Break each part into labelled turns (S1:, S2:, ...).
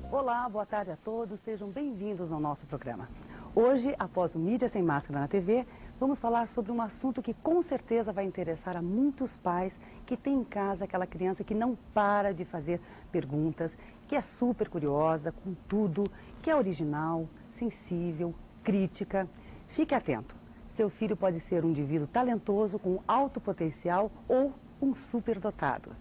S1: Olá, boa tarde a todos, sejam bem-vindos ao nosso programa. Hoje, após o Mídia Sem Máscara na TV, vamos falar sobre um assunto que com certeza vai interessar a muitos pais que têm em casa aquela criança que não para de fazer perguntas, que é super curiosa com tudo, que é original, sensível, crítica. Fique atento, seu filho pode ser um indivíduo talentoso com alto potencial ou um superdotado,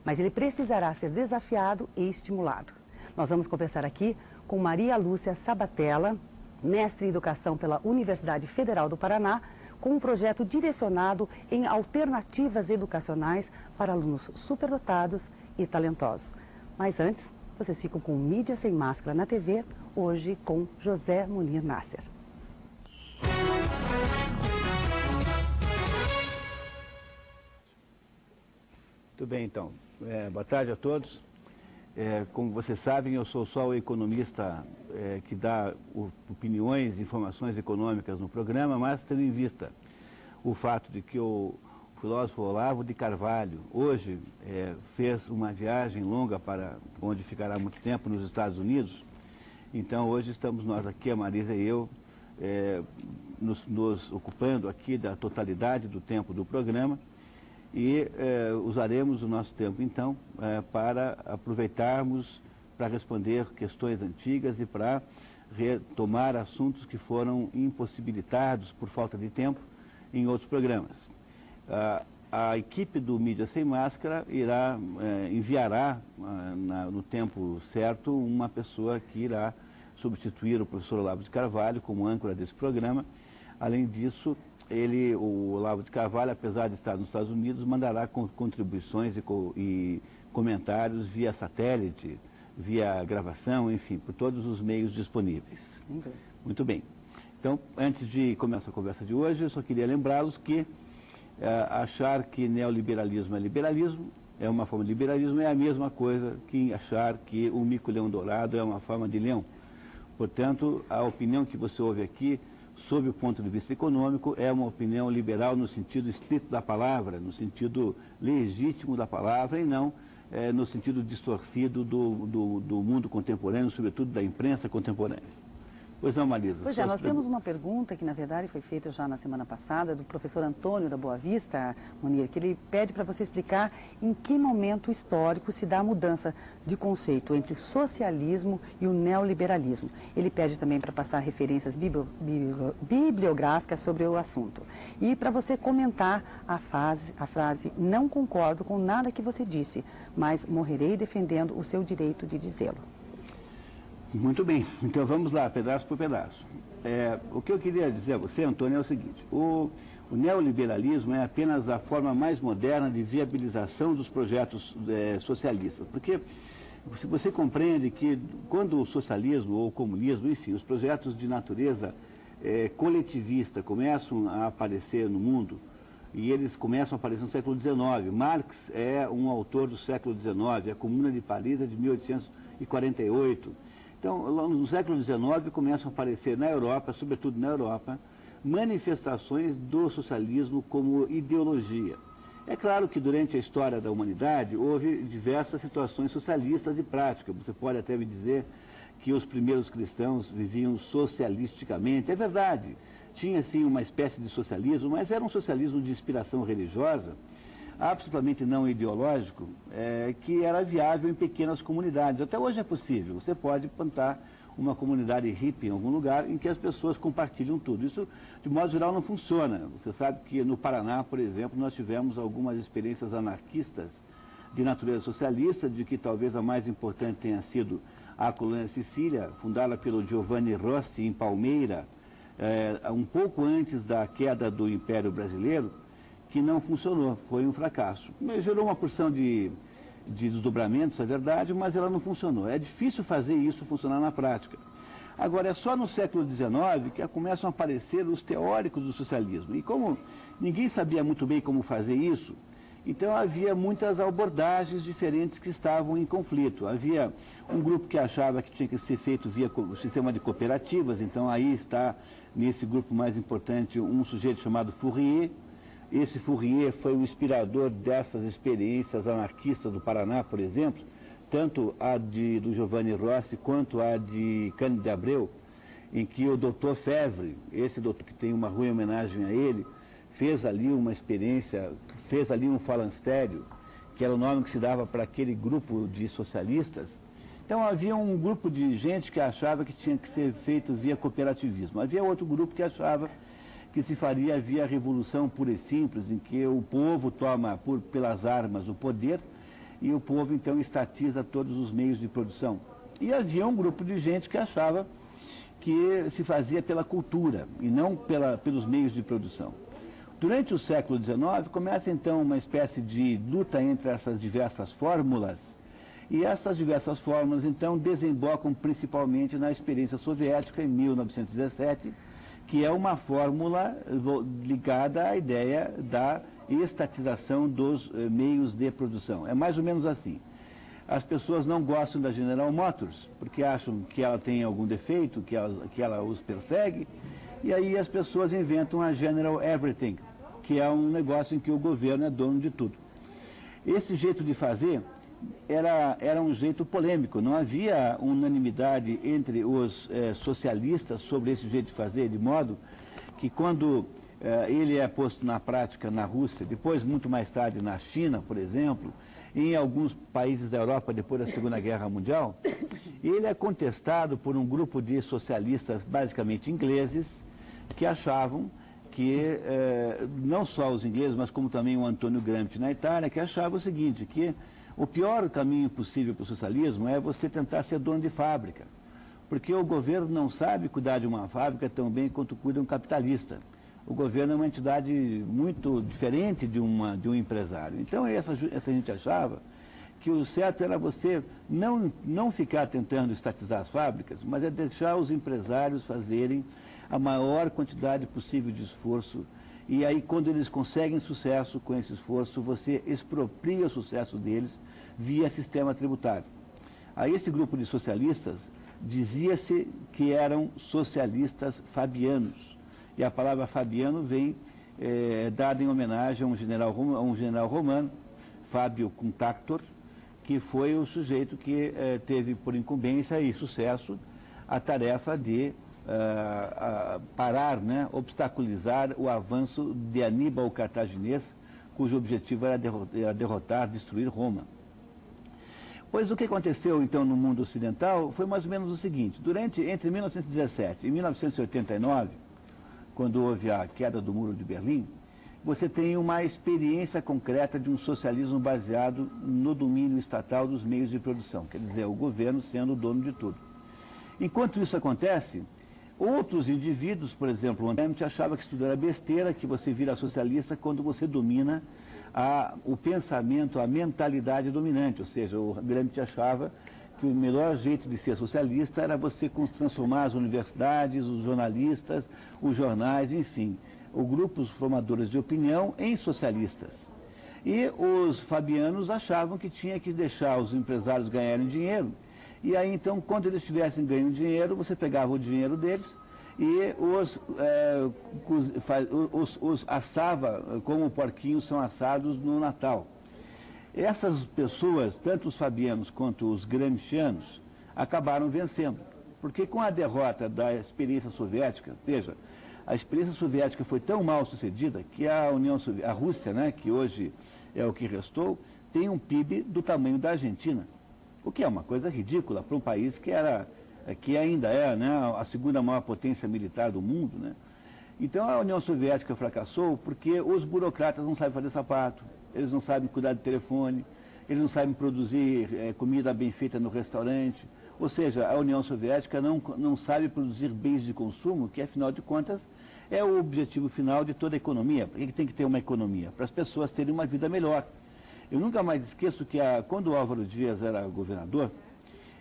S1: mas ele precisará ser desafiado e estimulado. Nós vamos conversar aqui com Maria Lúcia Sabatella, mestre em Educação pela Universidade Federal do Paraná, com um projeto direcionado em alternativas educacionais para alunos superdotados e talentosos. Mas antes, vocês ficam com Mídia Sem Máscara na TV, hoje com José Munir Nasser.
S2: Muito bem, então. Boa tarde a todos. Como vocês sabem, eu sou só o economista que dá opiniões e informações econômicas no programa, mas tendo em vista o fato de que o filósofo Olavo de Carvalho hoje fez uma viagem longa para onde ficará muito tempo, nos Estados Unidos. Então hoje estamos nós aqui, a Marisa e eu, nos ocupando aqui da totalidade do tempo do programa. E usaremos o nosso tempo, então, para aproveitarmos para responder questões antigas e para retomar assuntos que foram impossibilitados por falta de tempo em outros programas. A equipe do Mídia Sem Máscara enviará no tempo certo uma pessoa que irá substituir o professor Olavo de Carvalho como âncora desse programa. Além disso, o Olavo de Carvalho, apesar de estar nos Estados Unidos, mandará contribuições e comentários via satélite, via gravação, enfim, por todos os meios disponíveis. Muito bem. Então, antes de começar a conversa de hoje, eu só queria lembrá-los que achar que neoliberalismo é liberalismo, é uma forma de liberalismo, é a mesma coisa que achar que o mico-leão dourado é uma forma de leão. Portanto, a opinião que você ouve aqui, sob o ponto de vista econômico, é uma opinião liberal no sentido estrito da palavra, no sentido legítimo da palavra e não no sentido distorcido do mundo contemporâneo, sobretudo da imprensa contemporânea. Pois não, Marisa?
S1: Pois é, nós temos uma pergunta que, na verdade, foi feita já na semana passada, do professor Antônio da Boa Vista, Munir, que ele pede para você explicar em que momento histórico se dá a mudança de conceito entre o socialismo e o neoliberalismo. Ele pede também para passar referências bibliográficas sobre o assunto. E para você comentar a frase, não concordo com nada que você disse, mas morrerei defendendo o seu direito de dizê-lo.
S2: Muito bem, então vamos lá, pedaço por pedaço. O que eu queria dizer a você, Antônio, é o seguinte: o neoliberalismo é apenas a forma mais moderna de viabilização dos projetos socialistas, porque se você compreende que quando o socialismo ou o comunismo, enfim, os projetos de natureza coletivista começam a aparecer no mundo, e eles começam a aparecer no século XIX. Marx é um autor do século XIX, a Comuna de Paris é de 1848. Então, no século XIX, começam a aparecer na Europa, sobretudo na Europa, manifestações do socialismo como ideologia. É claro que durante a história da humanidade houve diversas situações socialistas e práticas. Você pode até me dizer que os primeiros cristãos viviam socialisticamente. É verdade, tinha sim uma espécie de socialismo, mas era um socialismo de inspiração religiosa, absolutamente não ideológico, que era viável em pequenas comunidades. Até hoje é possível. Você pode plantar uma comunidade hippie em algum lugar em que as pessoas compartilham tudo. Isso, de modo geral, não funciona. Você sabe que no Paraná, por exemplo, nós tivemos algumas experiências anarquistas de natureza socialista, de que talvez a mais importante tenha sido a Colônia Sicília, fundada pelo Giovanni Rossi em Palmeira, um pouco antes da queda do Império Brasileiro, que não funcionou, foi um fracasso. Gerou uma porção de desdobramentos, é verdade, mas ela não funcionou. É difícil fazer isso funcionar na prática. Agora, é só no século XIX que começam a aparecer os teóricos do socialismo. E como ninguém sabia muito bem como fazer isso, então havia muitas abordagens diferentes que estavam em conflito. Havia um grupo que achava que tinha que ser feito via o sistema de cooperativas, então aí está, nesse grupo mais importante, um sujeito chamado Fourier, esse Fourier foi o inspirador dessas experiências anarquistas do Paraná, por exemplo, tanto a do Giovanni Rossi quanto a de Cândido de Abreu, em que o doutor Fevre, esse doutor que tem uma rua em homenagem a ele, fez ali uma experiência, fez ali um falanstério, que era o nome que se dava para aquele grupo de socialistas. Então havia um grupo de gente que achava que tinha que ser feito via cooperativismo. Havia outro grupo que achava que se faria via revolução pura e simples, em que o povo toma pelas armas o poder e o povo então estatiza todos os meios de produção. E havia um grupo de gente que achava que se fazia pela cultura e não pelos meios de produção. Durante o século XIX começa então uma espécie de luta entre essas diversas fórmulas, e essas diversas fórmulas então desembocam principalmente na experiência soviética em 1917, que é uma fórmula ligada à ideia da estatização dos meios de produção. É mais ou menos assim. As pessoas não gostam da General Motors, porque acham que ela tem algum defeito, que ela os persegue, e aí as pessoas inventam a General Everything, que é um negócio em que o governo é dono de tudo. Esse jeito de fazer era um jeito polêmico, não havia unanimidade entre os socialistas sobre esse jeito de fazer, de modo que quando ele é posto na prática na Rússia, depois muito mais tarde na China, por exemplo, em alguns países da Europa depois da Segunda Guerra Mundial, ele é contestado por um grupo de socialistas basicamente ingleses que achavam que, não só os ingleses, mas como também o Antônio Gramsci na Itália, que achava o seguinte, que o pior caminho possível para o socialismo é você tentar ser dono de fábrica, porque o governo não sabe cuidar de uma fábrica tão bem quanto cuida um capitalista. O governo é uma entidade muito diferente de um empresário. Então essa gente achava que o certo era você não ficar tentando estatizar as fábricas, mas é deixar os empresários fazerem a maior quantidade possível de esforço. E aí, quando eles conseguem sucesso com esse esforço, você expropria o sucesso deles via sistema tributário. A esse grupo de socialistas dizia-se que eram socialistas fabianos. E a palavra fabiano vem dada em homenagem a um general romano, Fábio Cunctátor, que foi o sujeito que teve por incumbência e sucesso a tarefa de parar, né, obstaculizar o avanço de Aníbal o Cartaginês, cujo objetivo era derrotar, destruir Roma. Pois o que aconteceu então no mundo ocidental foi mais ou menos o seguinte: entre 1917 e 1989, quando houve a queda do Muro de Berlim, você tem uma experiência concreta de um socialismo baseado no domínio estatal dos meios de produção, quer dizer, o governo sendo o dono de tudo. Enquanto isso acontece, outros indivíduos, por exemplo, o Gramsci achava que isso tudo era besteira, que você vira socialista quando você domina o pensamento, a mentalidade dominante, ou seja, o Gramsci achava que o melhor jeito de ser socialista era você transformar as universidades, os jornalistas, os jornais, enfim, os grupos formadores de opinião em socialistas. E os fabianos achavam que tinha que deixar os empresários ganharem dinheiro. E aí, então, quando eles tivessem ganho dinheiro, você pegava o dinheiro deles e os assava como porquinhos são assados no Natal. Essas pessoas, tanto os fabianos quanto os gramscianos, acabaram vencendo. Porque com a derrota da experiência soviética, veja, a experiência soviética foi tão mal sucedida que a Rússia, né, que hoje é o que restou, tem um PIB do tamanho da Argentina. O que é uma coisa ridícula para um país que ainda é, né, a segunda maior potência militar do mundo, né? Então a União Soviética fracassou porque os burocratas não sabem fazer sapato, eles não sabem cuidar de telefone, eles não sabem produzir comida bem feita no restaurante. Ou seja, a União Soviética não sabe produzir bens de consumo, que afinal de contas é o objetivo final de toda a economia. Por que tem que ter uma economia? Para as pessoas terem uma vida melhor. Eu nunca mais esqueço que quando o Álvaro Dias era governador,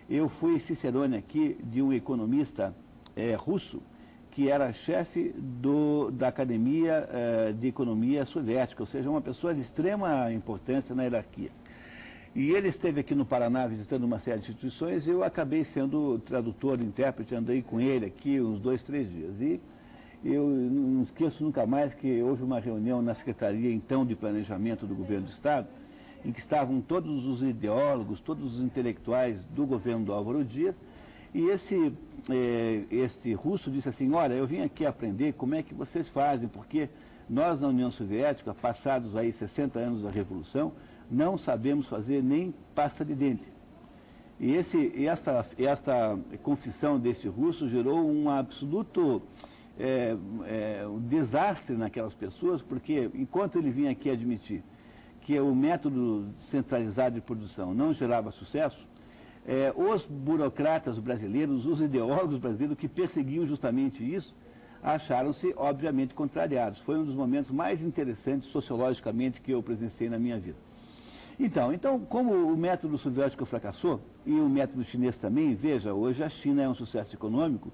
S2: eu fui cicerone aqui de um economista russo, que era chefe da Academia de Economia Soviética, ou seja, uma pessoa de extrema importância na hierarquia. E ele esteve aqui no Paraná visitando uma série de instituições e eu acabei sendo tradutor, intérprete, andei com ele aqui uns 2, 3 dias. E eu não esqueço nunca mais que houve uma reunião na Secretaria, então, de Planejamento do Governo do Estado, em que estavam todos os ideólogos, todos os intelectuais do governo do Álvaro Dias, e esse russo disse assim, olha, eu vim aqui aprender como é que vocês fazem, porque nós na União Soviética, passados aí 60 anos da Revolução, não sabemos fazer nem pasta de dente. E esta confissão desse russo gerou um absoluto um desastre naquelas pessoas, porque enquanto ele vinha aqui admitir que o método centralizado de produção não gerava sucesso, os burocratas brasileiros, os ideólogos brasileiros que perseguiam justamente isso, acharam-se, obviamente, contrariados. Foi um dos momentos mais interessantes sociologicamente que eu presenciei na minha vida. Então, como o método soviético fracassou, e o método chinês também, veja, hoje a China é um sucesso econômico,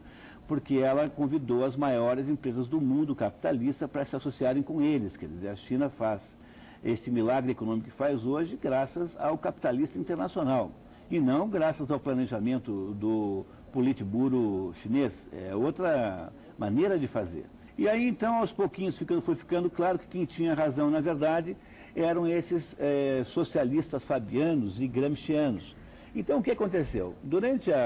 S2: porque ela convidou as maiores empresas do mundo capitalista para se associarem com eles. Quer dizer, a China faz esse milagre econômico que faz hoje graças ao capitalista internacional, e não graças ao planejamento do Politburo chinês. É outra maneira de fazer. E aí, então, aos pouquinhos foi ficando claro que quem tinha razão, na verdade, eram esses socialistas fabianos e gramscianos. Então, o que aconteceu?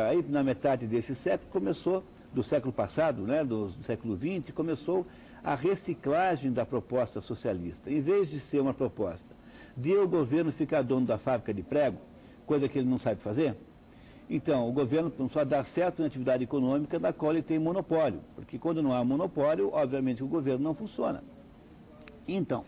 S2: Aí, na metade desse século, do século passado, né, do século XX, começou a reciclagem da proposta socialista. Em vez de ser uma proposta de o governo ficar dono da fábrica de prego, coisa que ele não sabe fazer, então o governo começou a dar certo na atividade econômica da qual ele tem monopólio, porque quando não há monopólio, obviamente o governo não funciona. Então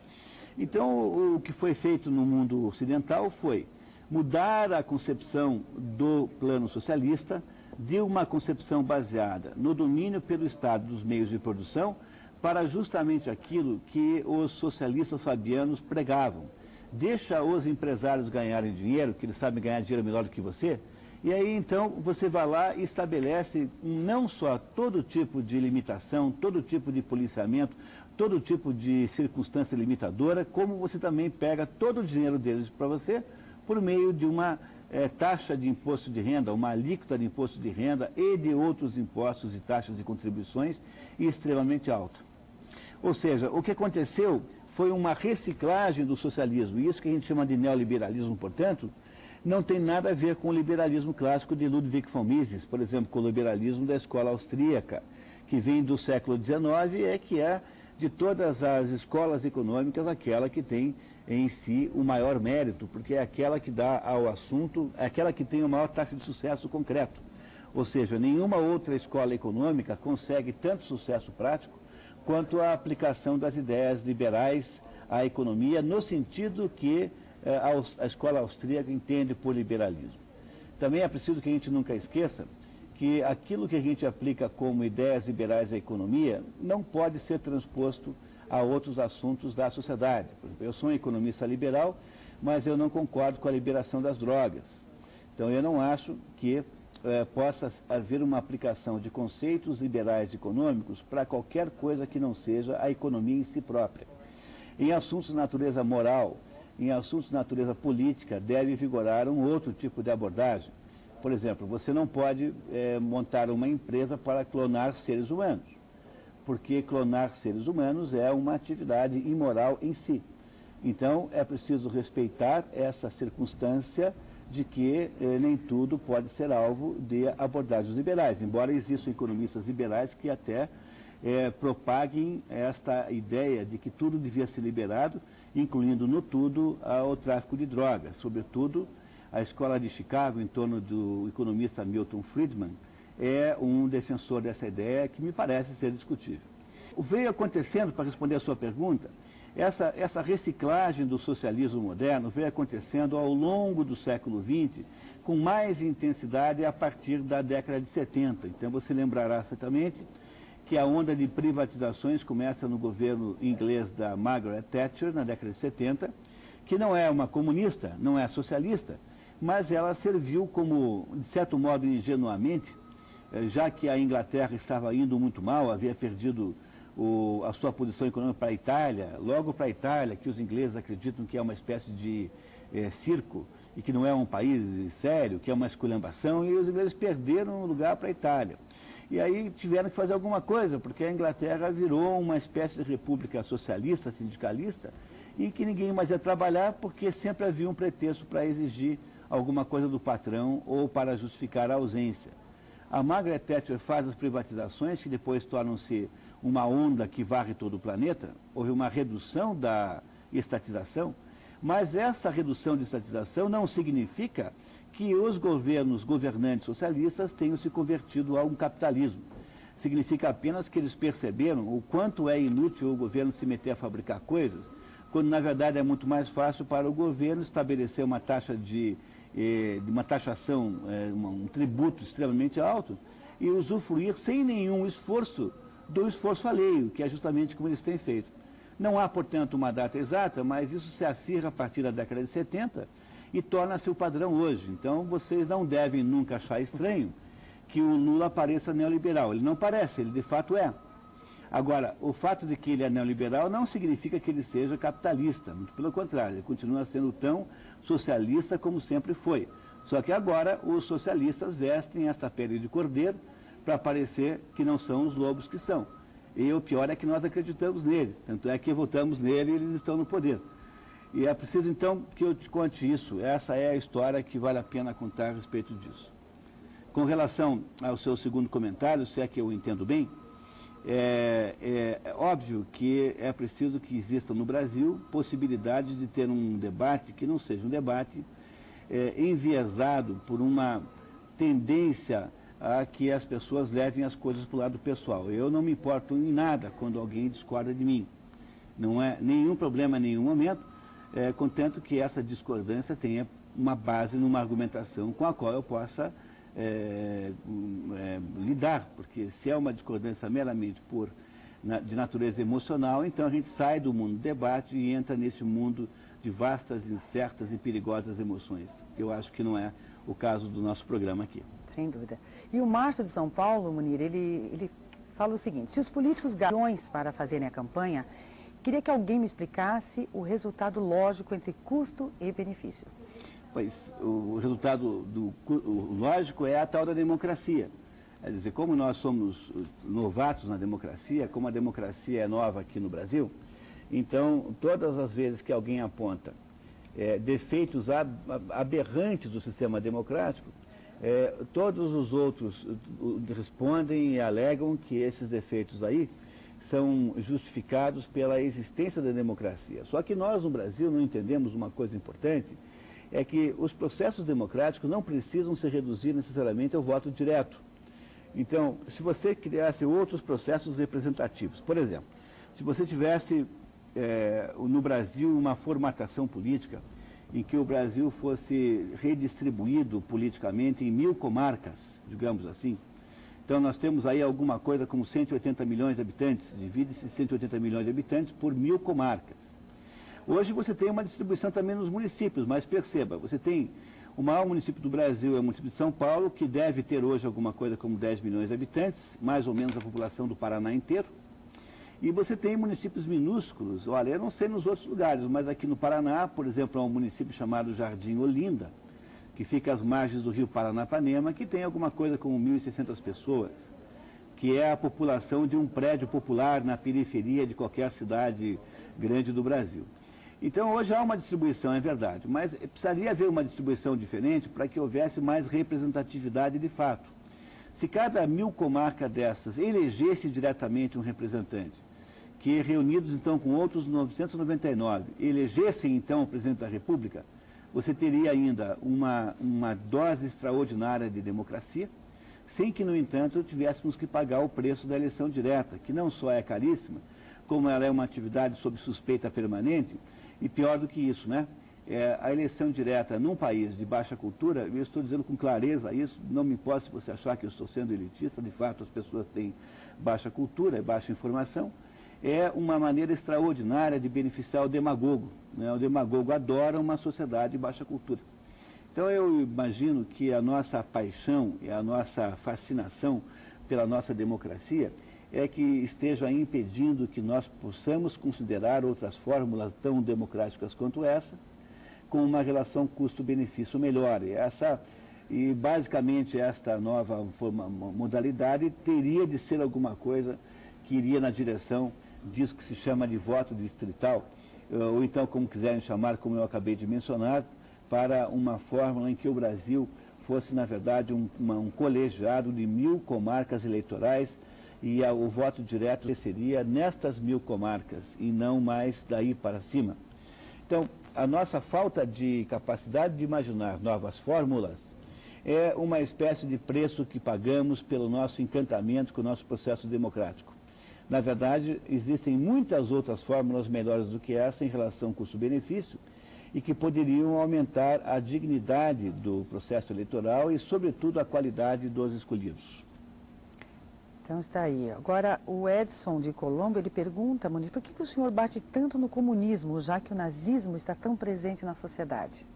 S2: o que foi feito no mundo ocidental foi mudar a concepção do plano socialista de uma concepção baseada no domínio pelo Estado dos meios de produção para justamente aquilo que os socialistas fabianos pregavam. Deixa os empresários ganharem dinheiro, que eles sabem ganhar dinheiro melhor do que você, e aí então você vai lá e estabelece não só todo tipo de limitação, todo tipo de policiamento, todo tipo de circunstância limitadora, como você também pega todo o dinheiro deles para você por meio de uma taxa de imposto de renda, uma alíquota de imposto de renda e de outros impostos e taxas e contribuições extremamente alta. Ou seja, o que aconteceu foi uma reciclagem do socialismo, e isso que a gente chama de neoliberalismo, portanto, não tem nada a ver com o liberalismo clássico de Ludwig von Mises, por exemplo, com o liberalismo da escola austríaca, que vem do século XIX, que é de todas as escolas econômicas aquela que tem em si o maior mérito, porque é aquela que dá ao assunto, é aquela que tem a maior taxa de sucesso concreto. Ou seja, nenhuma outra escola econômica consegue tanto sucesso prático quanto a aplicação das ideias liberais à economia, no sentido que a escola austríaca entende por liberalismo. Também é preciso que a gente nunca esqueça que aquilo que a gente aplica como ideias liberais à economia não pode ser transposto a outros assuntos da sociedade. Por exemplo, eu sou um economista liberal, mas eu não concordo com a liberação das drogas. Então eu não acho que possa haver uma aplicação de conceitos liberais econômicos para qualquer coisa que não seja a economia em si própria. Em assuntos de natureza moral, em assuntos de natureza política, deve vigorar um outro tipo de abordagem. Por exemplo, você não pode montar uma empresa para clonar seres humanos, porque clonar seres humanos é uma atividade imoral em si. Então, é preciso respeitar essa circunstância de que nem tudo pode ser alvo de abordagens liberais, embora existam economistas liberais que até propaguem esta ideia de que tudo devia ser liberado, incluindo no tudo o tráfico de drogas. Sobretudo, a escola de Chicago, em torno do economista Milton Friedman, é um defensor dessa ideia que me parece ser discutível. Veio acontecendo, para responder a sua pergunta, essa reciclagem do socialismo moderno veio acontecendo ao longo do século XX, com mais intensidade a partir da década de 70. Então você lembrará perfeitamente que a onda de privatizações começa no governo inglês da Margaret Thatcher, na década de 70, que não é uma comunista, não é socialista, mas ela serviu como, de certo modo, ingenuamente, já que a Inglaterra estava indo muito mal, havia perdido a sua posição econômica para a Itália, logo para a Itália, que os ingleses acreditam que é uma espécie de circo e que não é um país sério, que é uma esculhambação, e os ingleses perderam o lugar para a Itália. E aí tiveram que fazer alguma coisa, porque a Inglaterra virou uma espécie de república socialista, sindicalista, em que ninguém mais ia trabalhar porque sempre havia um pretexto para exigir alguma coisa do patrão ou para justificar a ausência. A Margaret Thatcher faz as privatizações, que depois tornam-se uma onda que varre todo o planeta. Houve uma redução da estatização, mas essa redução de estatização não significa que os governantes socialistas tenham se convertido a um capitalismo. Significa apenas que eles perceberam o quanto é inútil o governo se meter a fabricar coisas, quando na verdade é muito mais fácil para o governo estabelecer uma taxa de uma taxação, um tributo extremamente alto e usufruir sem nenhum esforço do esforço alheio, que é justamente como eles têm feito. Não há, portanto, uma data exata, mas isso se acirra a partir da década de 70 e torna-se o padrão hoje. Então, vocês não devem nunca achar estranho que o Lula pareça neoliberal. Ele não parece, ele de fato é. Agora, o fato de que ele é neoliberal não significa que ele seja capitalista, muito pelo contrário, ele continua sendo tão socialista como sempre foi. Só que agora os socialistas vestem esta pele de cordeiro para parecer que não são os lobos que são. E o pior é que nós acreditamos nele, tanto é que votamos nele e eles estão no poder. E é preciso, então, que eu te conte isso. Essa é a história que vale a pena contar a respeito disso. Com relação ao seu segundo comentário, se é que eu entendo bem, é óbvio que é preciso que exista no Brasil possibilidade de ter um debate que não seja um debate enviesado por uma tendência a que as pessoas levem as coisas para o lado pessoal. Eu não me importo em nada quando alguém discorda de mim. Não é nenhum problema em nenhum momento, contanto que essa discordância tenha uma base numa argumentação com a qual eu possa lidar, porque se é uma discordância meramente de natureza emocional, então a gente sai do mundo do debate e entra nesse mundo de vastas, incertas e perigosas emoções. Eu acho que não é o caso do nosso programa aqui.
S1: Sem dúvida. E o Márcio de São Paulo, Munir, ele fala o seguinte: se os políticos ganham milhões para fazerem a campanha, queria que alguém me explicasse o resultado lógico entre custo e benefício.
S2: Pois, o resultado lógico é a tal da democracia. Quer dizer, como nós somos novatos na democracia, como a democracia é nova aqui no Brasil, então, todas as vezes que alguém aponta defeitos aberrantes do sistema democrático, todos os outros respondem e alegam que esses defeitos aí são justificados pela existência da democracia. Só que nós, no Brasil, não entendemos uma coisa importante, é que os processos democráticos não precisam se reduzir necessariamente ao voto direto. Então, se você criasse outros processos representativos, por exemplo, se você tivesse no Brasil uma formatação política em que o Brasil fosse redistribuído politicamente em 1000 comarcas, digamos assim. Então nós temos aí alguma coisa como 180 milhões de habitantes, divide-se 180 milhões de habitantes por 1000 comarcas. Hoje você tem uma distribuição também nos municípios, mas perceba, você tem o maior município do Brasil, é o município de São Paulo, que deve ter hoje alguma coisa como 10 milhões de habitantes, mais ou menos a população do Paraná inteiro. E você tem municípios minúsculos, olha, eu não sei nos outros lugares, mas aqui no Paraná, por exemplo, há um município chamado Jardim Olinda, que fica às margens do rio Paranapanema, que tem alguma coisa como 1.600 pessoas, que é a população de um prédio popular na periferia de qualquer cidade grande do Brasil. Então, hoje há uma distribuição, é verdade, mas precisaria haver uma distribuição diferente para que houvesse mais representatividade de fato. Se cada 1000 comarcas dessas elegesse diretamente um representante, que reunidos então com outros 999, elegessem então o presidente da República, você teria ainda uma dose extraordinária de democracia, sem que, no entanto, tivéssemos que pagar o preço da eleição direta, que não só é caríssima, como ela é uma atividade sob suspeita permanente, e pior do que isso, né? A eleição direta num país de baixa cultura, eu estou dizendo com clareza isso, não me importa se você achar que eu estou sendo elitista, de fato as pessoas têm baixa cultura e baixa informação, é uma maneira extraordinária de beneficiar o demagogo, né? O demagogo adora uma sociedade de baixa cultura. Então eu imagino que a nossa paixão e a nossa fascinação pela nossa democracia é que esteja impedindo que nós possamos considerar outras fórmulas tão democráticas quanto essa, com uma relação custo-benefício melhor. E essa E, basicamente, esta nova modalidade teria de ser alguma coisa que iria na direção disso que se chama de voto distrital, ou então, como quiserem chamar, como eu acabei de mencionar, para uma fórmula em que o Brasil fosse, na verdade, um colegiado de 1000 comarcas eleitorais e o voto direto seria nestas 1000 comarcas e não mais daí para cima. Então, a nossa falta de capacidade de imaginar novas fórmulas é uma espécie de preço que pagamos pelo nosso encantamento com o nosso processo democrático. Na verdade, existem muitas outras fórmulas melhores do que essa em relação custo-benefício e que poderiam aumentar a dignidade do processo eleitoral e, sobretudo, a qualidade dos escolhidos.
S1: Então está aí. Agora, o Edson de Colombo, ele pergunta, Munir, por que o senhor bate tanto no comunismo, já que o nazismo está tão presente na sociedade?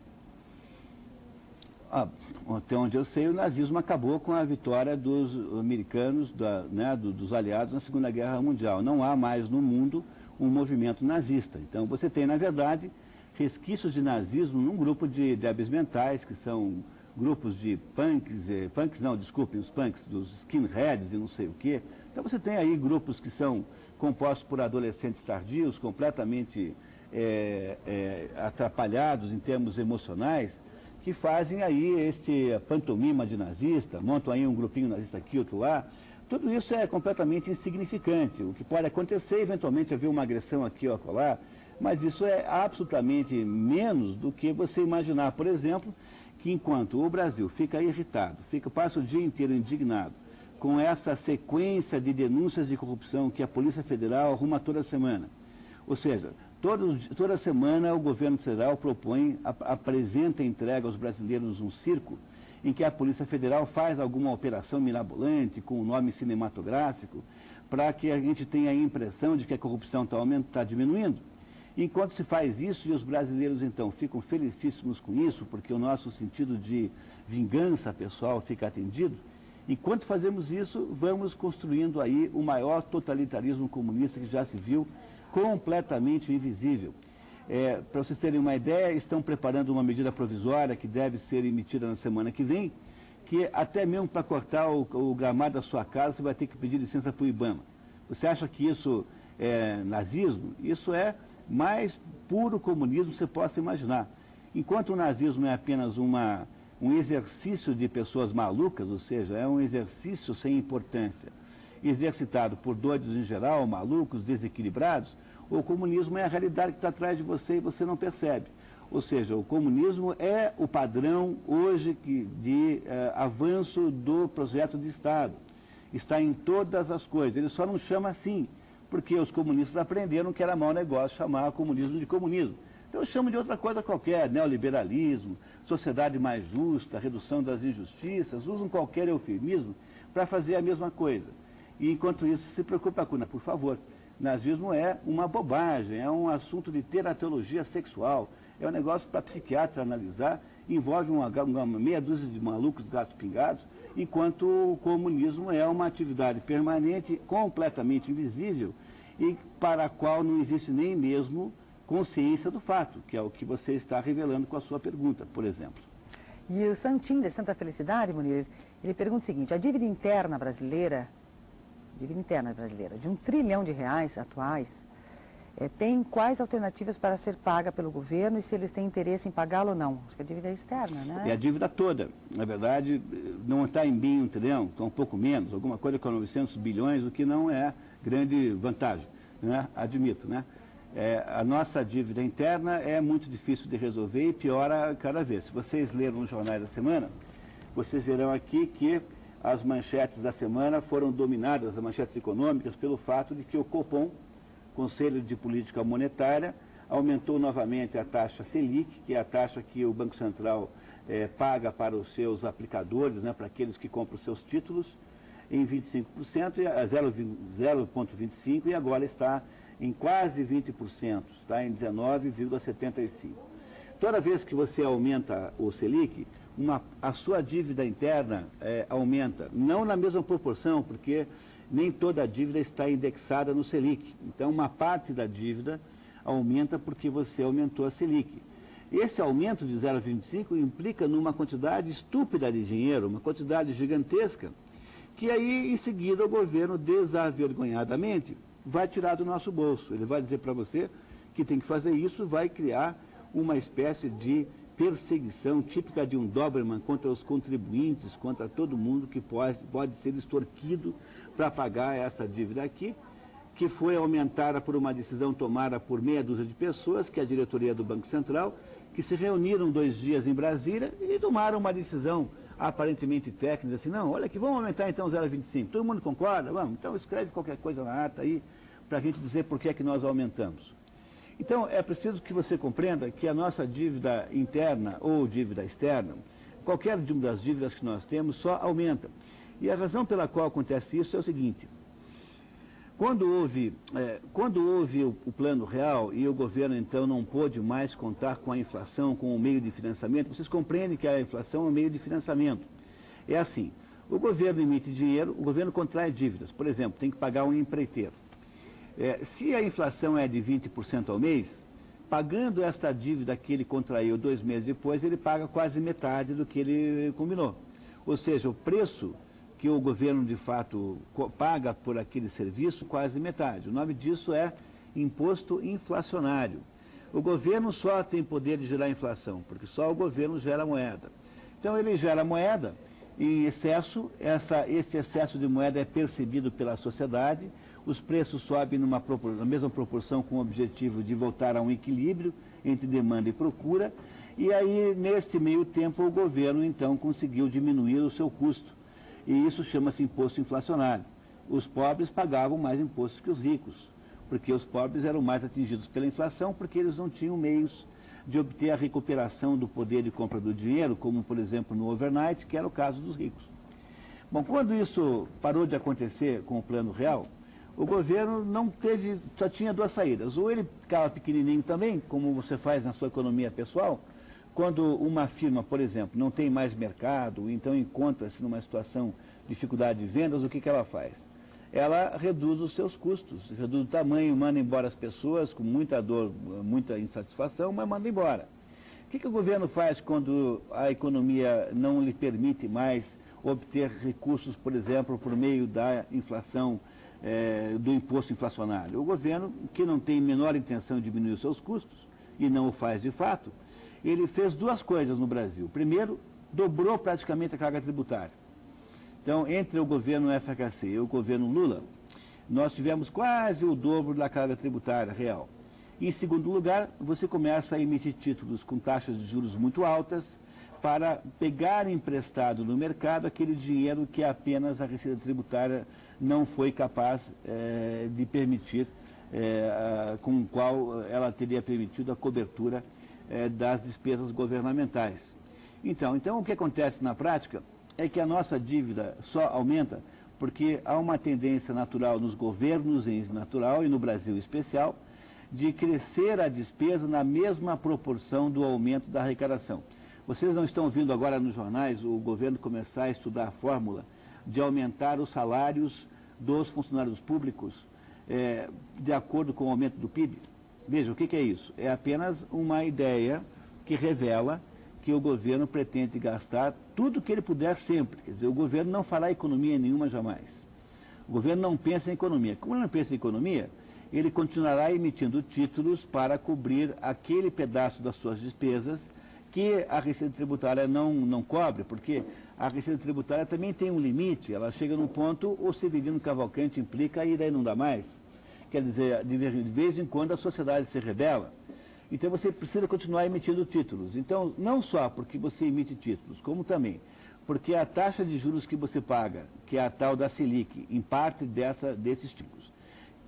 S2: Até onde eu sei, o nazismo acabou com a vitória dos americanos, dos aliados na Segunda Guerra Mundial. Não há mais no mundo um movimento nazista. Então você tem, na verdade, resquícios de nazismo num grupo de débeis mentais, que são grupos de os punks, dos skinheads e não sei o quê. Então você tem aí grupos que são compostos por adolescentes tardios, completamente atrapalhados em termos emocionais, que fazem aí pantomima de nazista, montam aí um grupinho nazista aqui, outro lá. Tudo isso é completamente insignificante. O que pode acontecer, eventualmente, é haver uma agressão aqui ou acolá, mas isso é absolutamente menos do que você imaginar, por exemplo, que enquanto o Brasil fica irritado, passa o dia inteiro indignado com essa sequência de denúncias de corrupção que a Polícia Federal arruma toda semana. Ou seja, toda semana o governo federal apresenta e entrega aos brasileiros um circo em que a Polícia Federal faz alguma operação mirabolante com um nome cinematográfico para que a gente tenha a impressão de que a corrupção está diminuindo. Enquanto se faz isso e os brasileiros, então, ficam felicíssimos com isso, porque o nosso sentido de vingança pessoal fica atendido, enquanto fazemos isso, vamos construindo aí o maior totalitarismo comunista que já se viu, completamente invisível. Para vocês terem uma ideia, estão preparando uma medida provisória que deve ser emitida na semana que vem, que até mesmo para cortar o gramado da sua casa, você vai ter que pedir licença para o IBAMA. Você acha que isso é nazismo? Isso é mais puro comunismo que você possa imaginar. Enquanto o nazismo é apenas um exercício de pessoas malucas, ou seja, é um exercício sem importância, exercitado por doidos em geral, malucos, desequilibrados, o comunismo é a realidade que está atrás de você e você não percebe. Ou seja, o comunismo é o padrão hoje de avanço do projeto de Estado. Está em todas as coisas. Ele só não chama assim, porque os comunistas aprenderam que era mau negócio chamar comunismo de comunismo. Então eu chamo de outra coisa qualquer, neoliberalismo, sociedade mais justa, redução das injustiças, usam qualquer eufemismo para fazer a mesma coisa. E enquanto isso, se preocupa com, por favor, nazismo é uma bobagem, é um assunto de teratologia sexual, é um negócio para psiquiatra analisar, envolve uma meia dúzia de malucos gatos pingados, enquanto o comunismo é uma atividade permanente, completamente invisível, e para a qual não existe nem mesmo consciência do fato, que é o que você está revelando com a sua pergunta, por exemplo.
S1: E o Santim de Santa Felicidade, Munir, ele pergunta o seguinte: a dívida interna brasileira de R$1 trilhão atuais, tem quais alternativas para ser paga pelo governo e se eles têm interesse em pagá-lo ou não? Acho que a dívida é externa, né?
S2: É a dívida toda. Na verdade, não está em bem 1 trilhão, está um pouco menos, alguma coisa com 900 bilhões, o que não é grande vantagem, né? Admito, né? A nossa dívida interna é muito difícil de resolver e piora cada vez. Se vocês leram os jornais da semana, vocês verão aqui que as manchetes da semana foram dominadas, as manchetes econômicas, pelo fato de que o Copom, Conselho de Política Monetária, aumentou novamente a taxa Selic, que é a taxa que o Banco Central paga para os seus aplicadores, né, para aqueles que compram os seus títulos, em 25%, 0,25%, e agora está em quase 20%, está em 19,75%. Toda vez que você aumenta o Selic, a sua dívida interna aumenta, não na mesma proporção, porque nem toda a dívida está indexada no Selic. Então, uma parte da dívida aumenta porque você aumentou a Selic. Esse aumento de 0,25 implica numa quantidade estúpida de dinheiro, uma quantidade gigantesca, que aí, em seguida, o governo, desavergonhadamente, vai tirar do nosso bolso. Ele vai dizer para você que tem que fazer isso, vai criar uma espécie de perseguição típica de um Doberman contra os contribuintes, contra todo mundo que pode ser extorquido para pagar essa dívida aqui, que foi aumentada por uma decisão tomada por meia dúzia de pessoas, que é a diretoria do Banco Central, que se reuniram 2 dias em Brasília e tomaram uma decisão aparentemente técnica, assim, não, olha aqui, vamos aumentar então 0,25, todo mundo concorda? Vamos, então escreve qualquer coisa na ata aí, para a gente dizer por que é que nós aumentamos. Então, é preciso que você compreenda que a nossa dívida interna ou dívida externa, qualquer das dívidas que nós temos, só aumenta. E a razão pela qual acontece isso é o seguinte: quando houve o Plano Real e o governo, então, não pôde mais contar com a inflação como meio de financiamento, vocês compreendem que a inflação é um meio de financiamento. É assim, o governo emite dinheiro, o governo contrai dívidas. Por exemplo, tem que pagar um empreiteiro. Se a inflação é de 20% ao mês, pagando esta dívida que ele contraiu 2 meses depois, ele paga quase metade do que ele combinou. Ou seja, o preço que o governo, de fato, paga por aquele serviço, quase metade. O nome disso é imposto inflacionário. O governo só tem poder de gerar inflação, porque só o governo gera moeda. Então, ele gera moeda em excesso, esse excesso de moeda é percebido pela sociedade, os preços sobem na mesma proporção com o objetivo de voltar a um equilíbrio entre demanda e procura, e aí, neste meio tempo, o governo, então, conseguiu diminuir o seu custo. E isso chama-se imposto inflacionário. Os pobres pagavam mais impostos que os ricos, porque os pobres eram mais atingidos pela inflação, porque eles não tinham meios de obter a recuperação do poder de compra do dinheiro, como, por exemplo, no overnight, que era o caso dos ricos. Bom, quando isso parou de acontecer com o Plano Real, o governo só tinha 2 saídas. Ou ele ficava pequenininho também, como você faz na sua economia pessoal, quando uma firma, por exemplo, não tem mais mercado, então encontra-se numa situação de dificuldade de vendas, o que ela faz? Ela reduz os seus custos, reduz o tamanho, manda embora as pessoas com muita dor, muita insatisfação, mas manda embora. O que o governo faz quando a economia não lhe permite mais obter recursos, por exemplo, por meio da inflação, do imposto inflacionário? O governo, que não tem menor intenção de diminuir os seus custos, e não o faz de fato, ele fez 2 coisas no Brasil. Primeiro, dobrou praticamente a carga tributária. Então, entre o governo FHC e o governo Lula, nós tivemos quase o dobro da carga tributária real. Em segundo lugar, você começa a emitir títulos com taxas de juros muito altas para pegar emprestado no mercado aquele dinheiro que apenas a Receita Tributária não foi capaz de permitir, com o qual ela teria permitido a cobertura das despesas governamentais. Então, o que acontece na prática é que a nossa dívida só aumenta porque há uma tendência natural nos governos em natural e no Brasil em especial de crescer a despesa na mesma proporção do aumento da arrecadação. Vocês não estão vendo agora nos jornais o governo começar a estudar a fórmula de aumentar os salários dos funcionários públicos de acordo com o aumento do PIB? Veja, o que é isso? É apenas uma ideia que revela que o governo pretende gastar tudo que ele puder sempre. Quer dizer, o governo não fará economia nenhuma jamais. O governo não pensa em economia. Como ele não pensa em economia, ele continuará emitindo títulos para cobrir aquele pedaço das suas despesas que a Receita Tributária não cobre, porque a Receita Tributária também tem um limite, ela chega num ponto, o Severino Cavalcante implica e daí não dá mais. Quer dizer, de vez em quando a sociedade se rebela. Então você precisa continuar emitindo títulos. Então, não só porque você emite títulos, como também porque a taxa de juros que você paga, que é a tal da Selic, em parte desses títulos,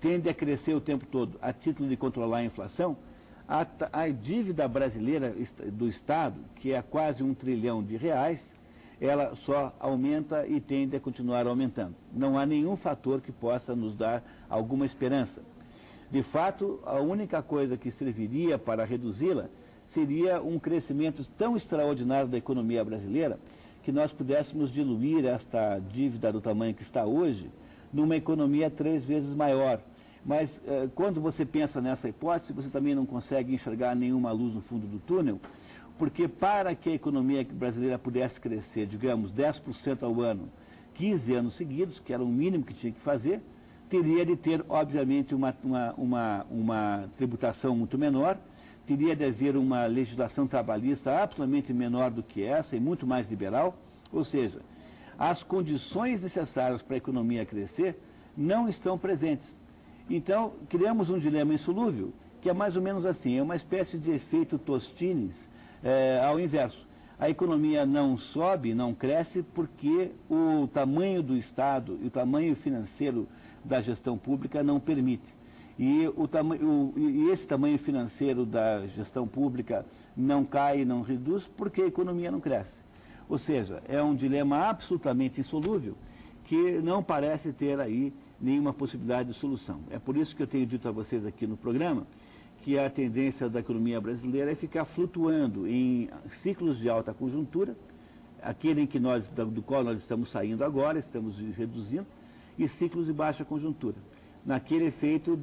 S2: tende a crescer o tempo todo a título de controlar a inflação. A dívida brasileira do Estado, que é quase R$1 trilhão, ela só aumenta e tende a continuar aumentando. Não há nenhum fator que possa nos dar alguma esperança. De fato, a única coisa que serviria para reduzi-la seria um crescimento tão extraordinário da economia brasileira que nós pudéssemos diluir esta dívida do tamanho que está hoje numa economia 3 vezes maior. Mas quando você pensa nessa hipótese, você também não consegue enxergar nenhuma luz no fundo do túnel, porque para que a economia brasileira pudesse crescer, digamos, 10% ao ano, 15 anos seguidos, que era o mínimo que tinha que fazer, teria de ter, obviamente, uma tributação muito menor, teria de haver uma legislação trabalhista absolutamente menor do que essa e muito mais liberal, ou seja, as condições necessárias para a economia crescer não estão presentes. Então, criamos um dilema insolúvel, que é mais ou menos assim, é uma espécie de efeito Tostines ao inverso. A economia não sobe, não cresce, porque o tamanho do Estado e o tamanho financeiro da gestão pública não permite. E esse tamanho financeiro da gestão pública não cai, não reduz, porque a economia não cresce. Ou seja, é um dilema absolutamente insolúvel, que não parece ter aí nenhuma possibilidade de solução. É por isso que eu tenho dito a vocês aqui no programa que a tendência da economia brasileira é ficar flutuando em ciclos de alta conjuntura, aquele em que do qual nós estamos saindo agora, estamos reduzindo, e ciclos de baixa conjuntura. Naquele efeito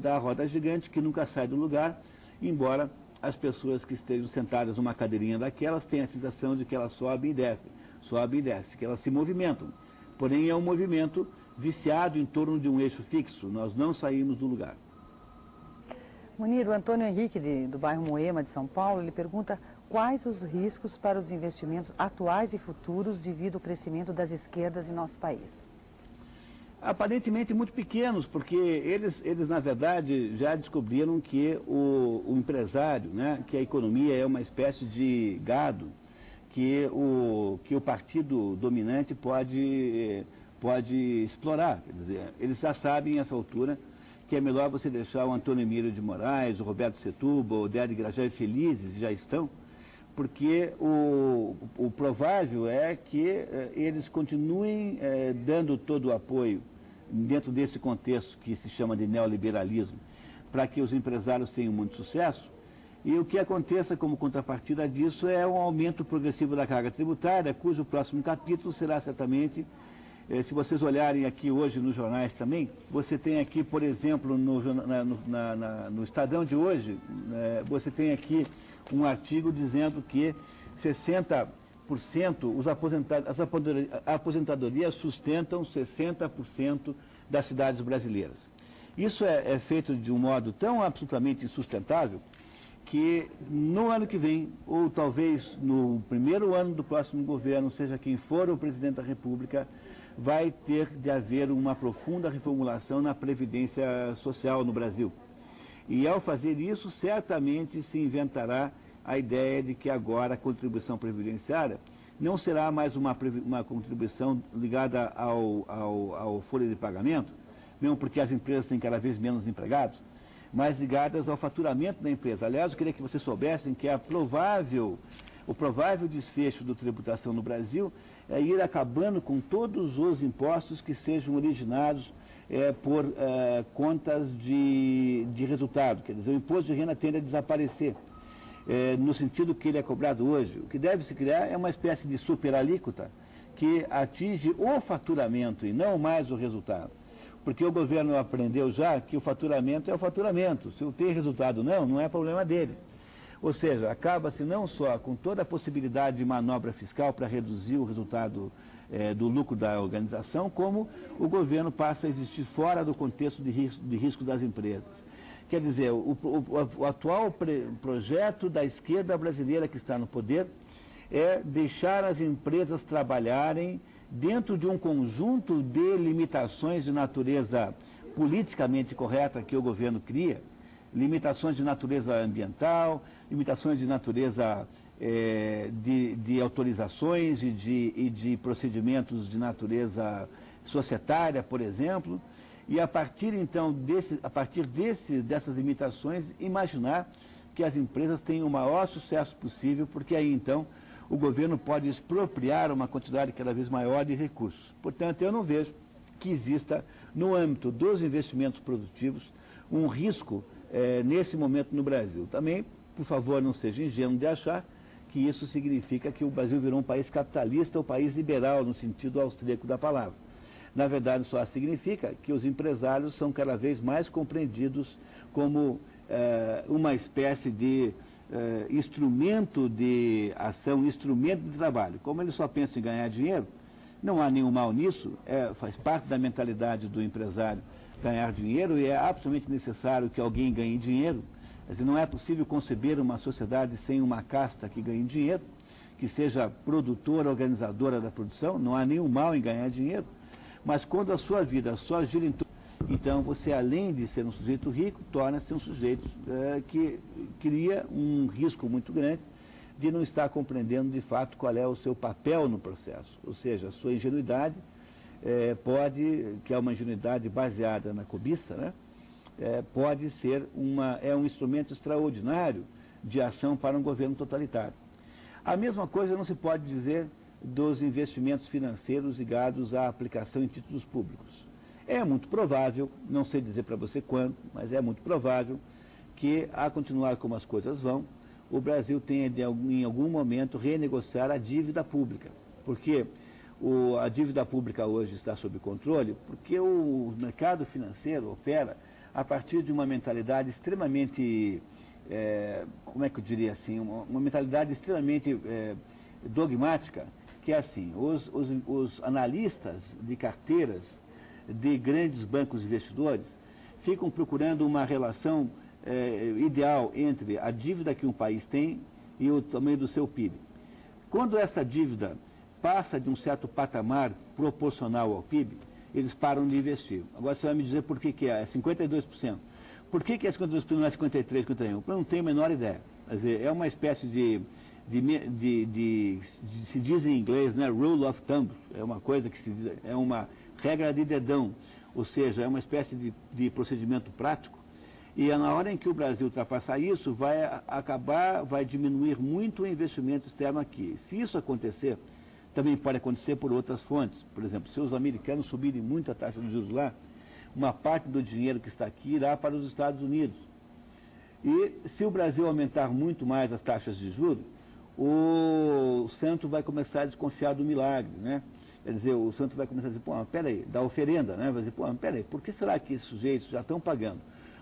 S2: da roda gigante que nunca sai do lugar, embora as pessoas que estejam sentadas numa cadeirinha daquelas tenham a sensação de que elas sobem e descem, que elas se movimentam. Porém, é um movimento viciado em torno de um eixo fixo, nós não saímos do lugar.
S1: Munir, o Antônio Henrique, do bairro Moema, de São Paulo, ele pergunta quais os riscos para os investimentos atuais e futuros devido ao crescimento das esquerdas em nosso país.
S2: Aparentemente muito pequenos, porque eles na verdade, já descobriram que o empresário, né, que a economia é uma espécie de gado, que o partido dominante pode explorar. Quer dizer, eles já sabem, nessa altura, que é melhor você deixar o Antônio Emílio de Moraes, o Roberto Setúbal, o Dério Grajew felizes, já estão, porque o provável é que eles continuem dando todo o apoio dentro desse contexto que se chama de neoliberalismo, para que os empresários tenham muito sucesso, e o que aconteça como contrapartida disso é um aumento progressivo da carga tributária, cujo próximo capítulo será certamente, se vocês olharem aqui hoje nos jornais também, você tem aqui, por exemplo, no Estadão de hoje, você tem aqui um artigo dizendo que 60% as aposentadorias sustentam 60% das cidades brasileiras. Isso é feito de um modo tão absolutamente insustentável que no ano que vem, ou talvez no primeiro ano do próximo governo, seja quem for o presidente da República, vai ter de haver uma profunda reformulação na Previdência Social no Brasil. E ao fazer isso, certamente se inventará a ideia de que agora a contribuição previdenciária não será mais uma contribuição ligada ao folha de pagamento, mesmo porque as empresas têm cada vez menos empregados, mas ligadas ao faturamento da empresa. Aliás, eu queria que vocês soubessem que o provável desfecho da tributação no Brasil é ir acabando com todos os impostos que sejam originados por contas de resultado. Quer dizer, o imposto de renda tende a desaparecer, no sentido que ele é cobrado hoje. O que deve se criar é uma espécie de superalíquota que atinge o faturamento e não mais o resultado. Porque o governo aprendeu já que o faturamento é o faturamento. Se tem resultado não é problema dele. Ou seja, acaba-se não só com toda a possibilidade de manobra fiscal para reduzir o resultado do lucro da organização, como o governo passa a existir fora do contexto de risco das empresas. Quer dizer, o atual projeto da esquerda brasileira que está no poder é deixar as empresas trabalharem dentro de um conjunto de limitações de natureza politicamente correta que o governo cria, limitações de natureza ambiental, limitações de natureza de autorizações e de procedimentos de natureza societária, por exemplo, e a partir então dessas limitações imaginar que as empresas tenham o maior sucesso possível, porque aí então o governo pode expropriar uma quantidade cada vez maior de recursos. Portanto, eu não vejo que exista, no âmbito dos investimentos produtivos, um risco nesse momento no Brasil. Também, por favor, não seja ingênuo de achar que isso significa que o Brasil virou um país capitalista ou país liberal, no sentido austríaco da palavra. Na verdade, só significa que os empresários são cada vez mais compreendidos como uma espécie de instrumento de ação, instrumento de trabalho. Como eles só pensam em ganhar dinheiro, não há nenhum mal nisso, faz parte da mentalidade do empresário ganhar dinheiro e é absolutamente necessário que alguém ganhe dinheiro. Quer dizer, não é possível conceber uma sociedade sem uma casta que ganhe dinheiro, que seja produtora, organizadora da produção, não há nenhum mal em ganhar dinheiro, mas quando a sua vida só gira em torno, então você, além de ser um sujeito rico, torna-se um sujeito que cria um risco muito grande de não estar compreendendo de fato qual é o seu papel no processo, ou seja, a sua ingenuidade que é uma ingenuidade baseada na cobiça, né? Pode ser um instrumento extraordinário de ação para um governo totalitário. A mesma coisa não se pode dizer dos investimentos financeiros ligados à aplicação em títulos públicos. É muito provável, não sei dizer para você quando, mas é muito provável que, a continuar como as coisas vão, o Brasil tenha em algum momento renegociar a dívida pública. Porque a dívida pública hoje está sob controle, porque o mercado financeiro opera a partir de uma mentalidade extremamente, como é que eu diria assim, uma mentalidade extremamente dogmática, que é assim, os analistas de carteiras de grandes bancos investidores ficam procurando uma relação ideal entre a dívida que um país tem e o tamanho do seu PIB. Quando essa dívida passa de um certo patamar proporcional ao PIB, eles param de investir. Agora você vai me dizer por que é 52%. Por que é 52% não é 53%, 51%? Eu não tenho a menor ideia. Quer dizer, é uma espécie se diz em inglês, né, rule of thumb, é uma coisa que se diz, é uma regra de dedão, ou seja, é uma espécie de procedimento prático, e na hora em que o Brasil ultrapassar isso, vai diminuir muito o investimento externo aqui. Se isso acontecer, também pode acontecer por outras fontes. Por exemplo, se os americanos subirem muito a taxa de juros lá, uma parte do dinheiro que está aqui irá para os Estados Unidos. E se o Brasil aumentar muito mais as taxas de juros, o santo vai começar a desconfiar do milagre, né? Quer dizer, o santo vai começar a dizer, pô, mas peraí, da oferenda, né? Vai dizer, pô, mas peraí, por que será que esses sujeitos já estão pagando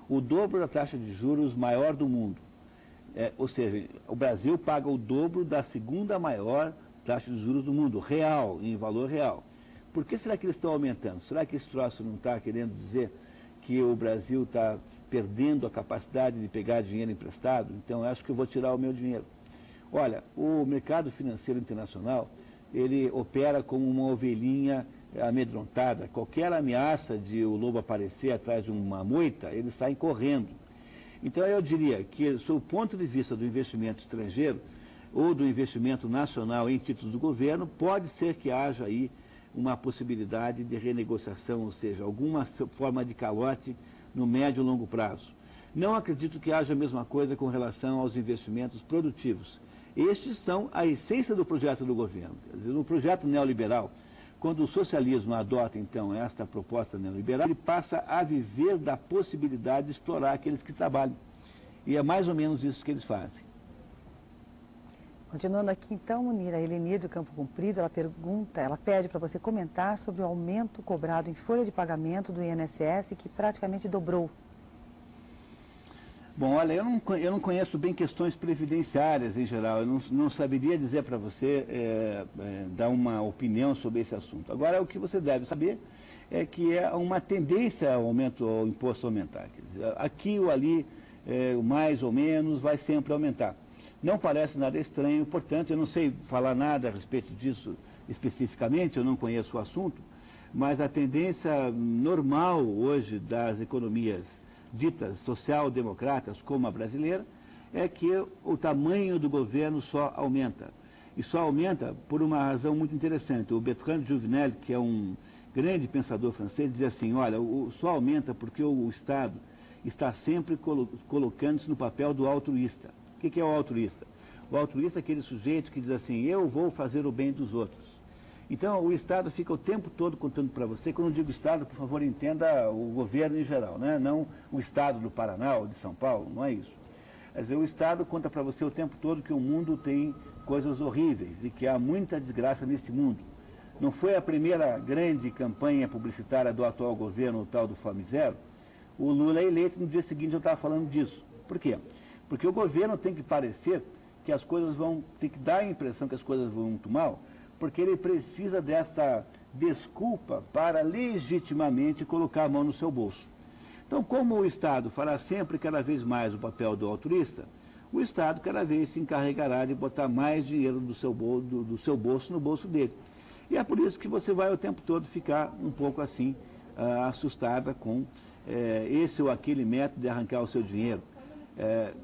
S2: o dobro da taxa de juros maior do mundo? Ou seja, o Brasil paga o dobro da segunda maior taxa de juros do mundo, real, em valor real. Por que será que eles estão aumentando? Será que esse troço não está querendo dizer que o Brasil está perdendo a capacidade de pegar dinheiro emprestado? Então, eu acho que eu vou tirar o meu dinheiro. Olha, o mercado financeiro internacional, ele opera como uma ovelhinha amedrontada. Qualquer ameaça de o lobo aparecer atrás de uma moita, eles saem correndo. Então, eu diria que, sob o ponto de vista do investimento estrangeiro, ou do investimento nacional em títulos do governo, pode ser que haja aí uma possibilidade de renegociação, ou seja, alguma forma de calote no médio e longo prazo. Não acredito que haja a mesma coisa com relação aos investimentos produtivos. Estes são a essência do projeto do governo. Quer dizer, no projeto neoliberal, quando o socialismo adota, então, esta proposta neoliberal, ele passa a viver da possibilidade de explorar aqueles que trabalham. E é mais ou menos isso que eles fazem.
S1: Continuando aqui, então, Munira, a Elenir do Campo Comprido, ela pede para você comentar sobre o aumento cobrado em folha de pagamento do INSS, que praticamente dobrou.
S2: Bom, olha, eu não conheço bem questões previdenciárias em geral, eu não saberia dizer para você dar uma opinião sobre esse assunto. Agora, o que você deve saber é que é uma tendência ao imposto aumentar. Quer dizer, aqui ou ali, mais ou menos, vai sempre aumentar. Não parece nada estranho, portanto, eu não sei falar nada a respeito disso especificamente, eu não conheço o assunto, mas a tendência normal hoje das economias ditas social-democratas, como a brasileira, é que o tamanho do governo só aumenta. E só aumenta por uma razão muito interessante. O Bertrand Juvenel, que é um grande pensador francês, diz assim, olha, só aumenta porque o Estado está sempre colocando-se no papel do altruísta. O que é o altruísta? O altruísta é aquele sujeito que diz assim, eu vou fazer o bem dos outros. Então, o Estado fica o tempo todo contando para você, quando eu digo Estado, por favor, entenda o governo em geral, né? Não o Estado do Paraná ou de São Paulo, não é isso. Quer dizer, o Estado conta para você o tempo todo que o mundo tem coisas horríveis e que há muita desgraça nesse mundo. Não foi a primeira grande campanha publicitária do atual governo, o tal do Fome Zero? O Lula é eleito, no dia seguinte eu estava falando disso. Por quê? Porque o governo tem que parecer que as coisas vão, tem que dar a impressão que as coisas vão muito mal, porque ele precisa desta desculpa para legitimamente colocar a mão no seu bolso. Então, como o Estado fará sempre cada vez mais o papel do altruísta, o Estado cada vez se encarregará de botar mais dinheiro do seu bolso no bolso dele. E é por isso que você vai o tempo todo ficar um pouco assim, assustada com esse ou aquele método de arrancar o seu dinheiro.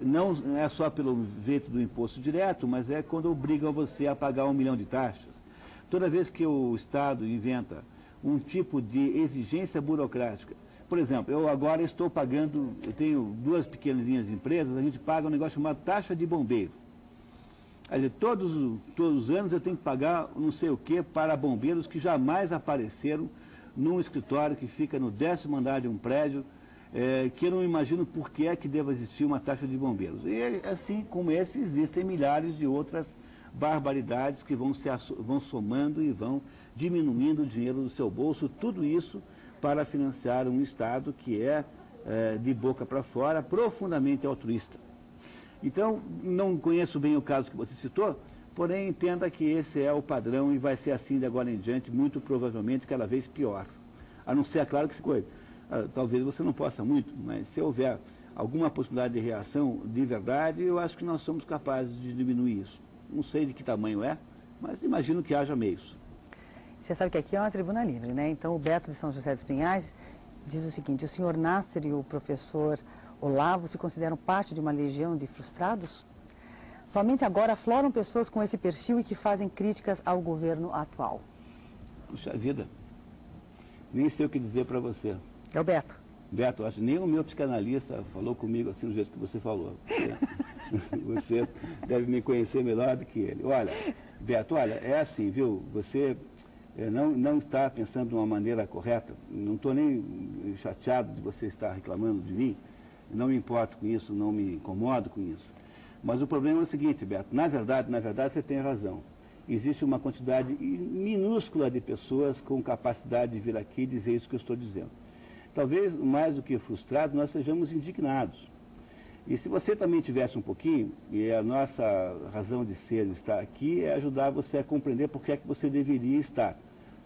S2: Não é só pelo veto do imposto direto, mas é quando obrigam você a pagar 1 milhão de taxas. Toda vez que o Estado inventa um tipo de exigência burocrática, por exemplo, eu agora estou pagando, eu tenho 2 pequenas empresas, a gente paga um negócio chamado taxa de bombeiro. Quer dizer, todos os anos eu tenho que pagar não sei o que para bombeiros que jamais apareceram num escritório que fica no 10º andar de um prédio, que eu não imagino por que é que deva existir uma taxa de bombeiros. E assim como esse, existem milhares de outras barbaridades que vão somando e vão diminuindo o dinheiro do seu bolso, tudo isso para financiar um Estado que é, de boca para fora, profundamente altruísta. Então, não conheço bem o caso que você citou, porém entenda que esse é o padrão e vai ser assim de agora em diante, muito provavelmente cada vez pior. A não ser, é claro, que se coisa. Talvez você não possa muito, mas se houver alguma possibilidade de reação de verdade, eu acho que nós somos capazes de diminuir isso. Não sei de que tamanho é, mas imagino que haja meios.
S1: Você sabe que aqui é uma tribuna livre, né? Então o Beto de São José dos Pinhais diz o seguinte: o senhor Nasser e o professor Olavo se consideram parte de uma legião de frustrados? Somente agora afloram pessoas com esse perfil e que fazem críticas ao governo atual.
S2: Puxa vida, nem sei o que dizer para você.
S1: É o Beto.
S2: Beto, acho que nem o meu psicanalista falou comigo assim do jeito que você falou. Você deve me conhecer melhor do que ele. Olha, Beto, olha, é assim, viu? Você não está pensando de uma maneira correta. Não estou nem chateado de você estar reclamando de mim. Não me importo com isso, não me incomodo com isso. Mas o problema é o seguinte, Beto, na verdade você tem razão. Existe uma quantidade minúscula de pessoas com capacidade de vir aqui e dizer isso que eu estou dizendo. Talvez, mais do que frustrados, nós sejamos indignados. E se você também tivesse um pouquinho, e a nossa razão de ser, estar aqui, é ajudar você a compreender por que é que você deveria estar.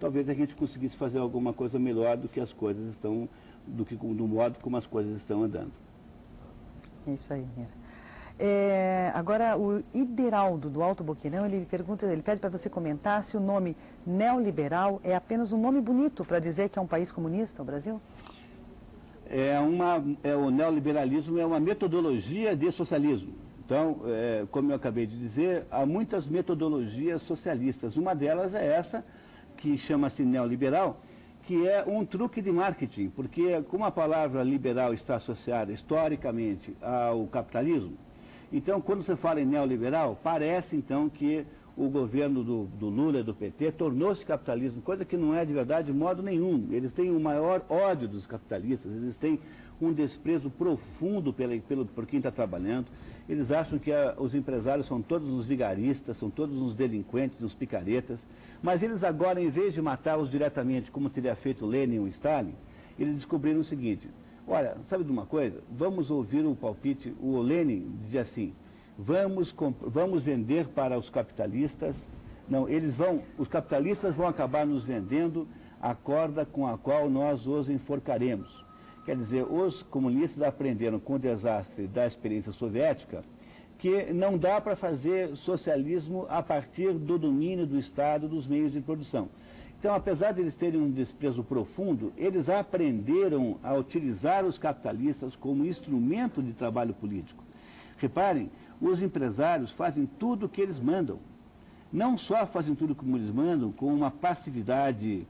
S2: Talvez a gente conseguisse fazer alguma coisa melhor do que as coisas estão, do modo como as coisas estão andando.
S1: É isso aí, Mira. Agora, o Ideraldo, do Alto Boqueirão, ele pede para você comentar se o nome neoliberal é apenas um nome bonito para dizer que é um país comunista, o Brasil?
S2: O neoliberalismo é uma metodologia de socialismo. Então, como eu acabei de dizer, há muitas metodologias socialistas. Uma delas é essa, que chama-se neoliberal, que é um truque de marketing, porque como a palavra liberal está associada historicamente ao capitalismo, então quando você fala em neoliberal, parece então que o governo do Lula e do PT tornou-se capitalismo, coisa que não é de verdade de modo nenhum. Eles têm o maior ódio dos capitalistas, eles têm um desprezo profundo por quem está trabalhando. Eles acham que os empresários são todos uns vigaristas, são todos uns delinquentes, uns picaretas. Mas eles agora, em vez de matá-los diretamente, como teria feito Lenin ou Stalin, eles descobriram o seguinte: olha, sabe de uma coisa? Vamos ouvir o palpite. O Lenin dizia assim: vamos vender para os capitalistas. Não, os capitalistas vão acabar nos vendendo a corda com a qual nós os enforcaremos. Quer dizer, os comunistas aprenderam com o desastre da experiência soviética que não dá para fazer socialismo a partir do domínio do Estado dos meios de produção. Então, apesar de eles terem um desprezo profundo, eles aprenderam a utilizar os capitalistas como instrumento de trabalho político. Reparem, os empresários fazem tudo o que eles mandam. Não só fazem tudo como eles mandam, com uma passividade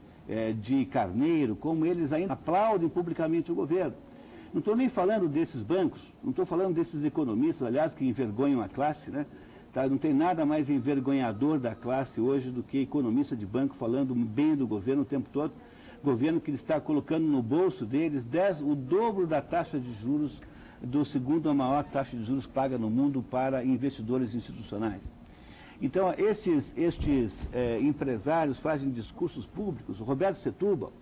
S2: de carneiro, como eles ainda aplaudem publicamente o governo. Não estou nem falando desses bancos, não estou falando desses economistas, aliás, que envergonham a classe, né? Tá? Não tem nada mais envergonhador da classe hoje do que economista de banco falando bem do governo o tempo todo. Governo que está colocando no bolso deles o dobro da taxa de juros, do segundo a maior taxa de juros paga no mundo para investidores institucionais. Então, estes empresários fazem discursos públicos. O Roberto Setúbal,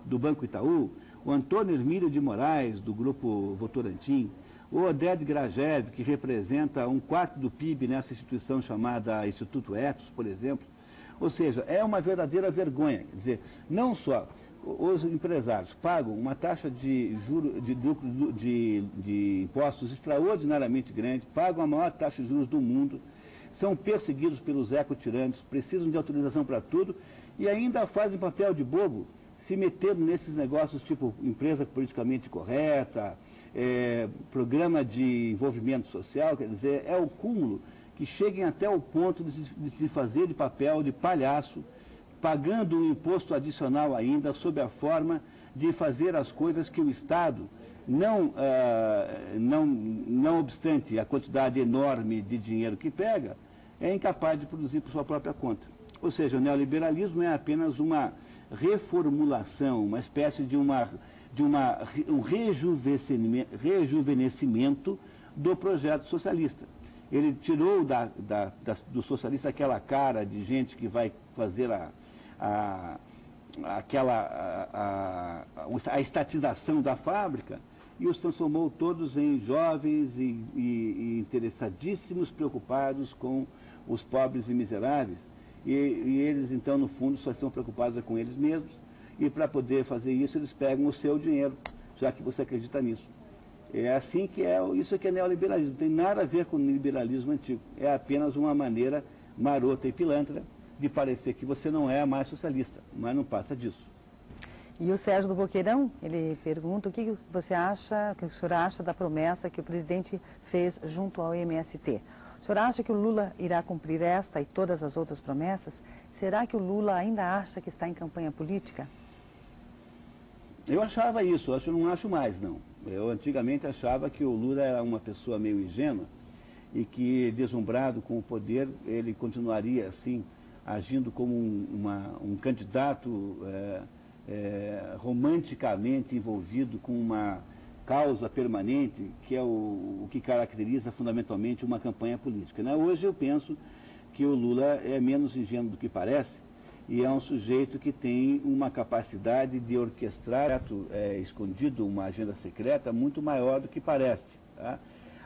S2: do Banco Itaú, o Antônio Hermílio de Moraes, do Grupo Votorantim, o Oded Grajew, que representa 1/4 do PIB nessa instituição chamada Instituto Etos, por exemplo. Ou seja, é uma verdadeira vergonha. Quer dizer, não só os empresários pagam uma taxa de impostos extraordinariamente grande, pagam a maior taxa de juros do mundo, são perseguidos pelos ecotirantes, precisam de autorização para tudo e ainda fazem papel de bobo, se metendo nesses negócios tipo empresa politicamente correta, programa de envolvimento social, quer dizer, é o cúmulo que cheguem até o ponto de se fazer de papel de palhaço, pagando um imposto adicional ainda, sob a forma de fazer as coisas que o Estado, não obstante a quantidade enorme de dinheiro que pega, é incapaz de produzir por sua própria conta. Ou seja, o neoliberalismo é apenas uma reformulação, uma espécie de um rejuvenescimento do projeto socialista. Ele tirou do socialista aquela cara de gente que vai fazer a estatização da fábrica e os transformou todos em jovens e interessadíssimos, preocupados com os pobres e miseráveis. E eles, então, no fundo, só estão preocupados com eles mesmos. E para poder fazer isso, eles pegam o seu dinheiro, já que você acredita nisso. É assim que isso que é neoliberalismo. Não tem nada a ver com o liberalismo antigo. É apenas uma maneira marota e pilantra de parecer que você não é mais socialista, mas não passa disso.
S1: E o Sérgio do Boqueirão, ele pergunta o que você acha, o que o senhor acha da promessa que o presidente fez junto ao MST. O senhor acha que o Lula irá cumprir esta e todas as outras promessas? Será que o Lula ainda acha que está em campanha política?
S2: Eu achava isso, não acho mais, não. Eu antigamente achava que o Lula era uma pessoa meio ingênua e que, deslumbrado com o poder, ele continuaria assim, agindo como um candidato romanticamente envolvido com uma causa permanente, que é o que caracteriza fundamentalmente uma campanha política, né? Hoje eu penso que o Lula é menos ingênuo do que parece e é um sujeito que tem uma capacidade de orquestrar escondido uma agenda secreta muito maior do que parece, tá?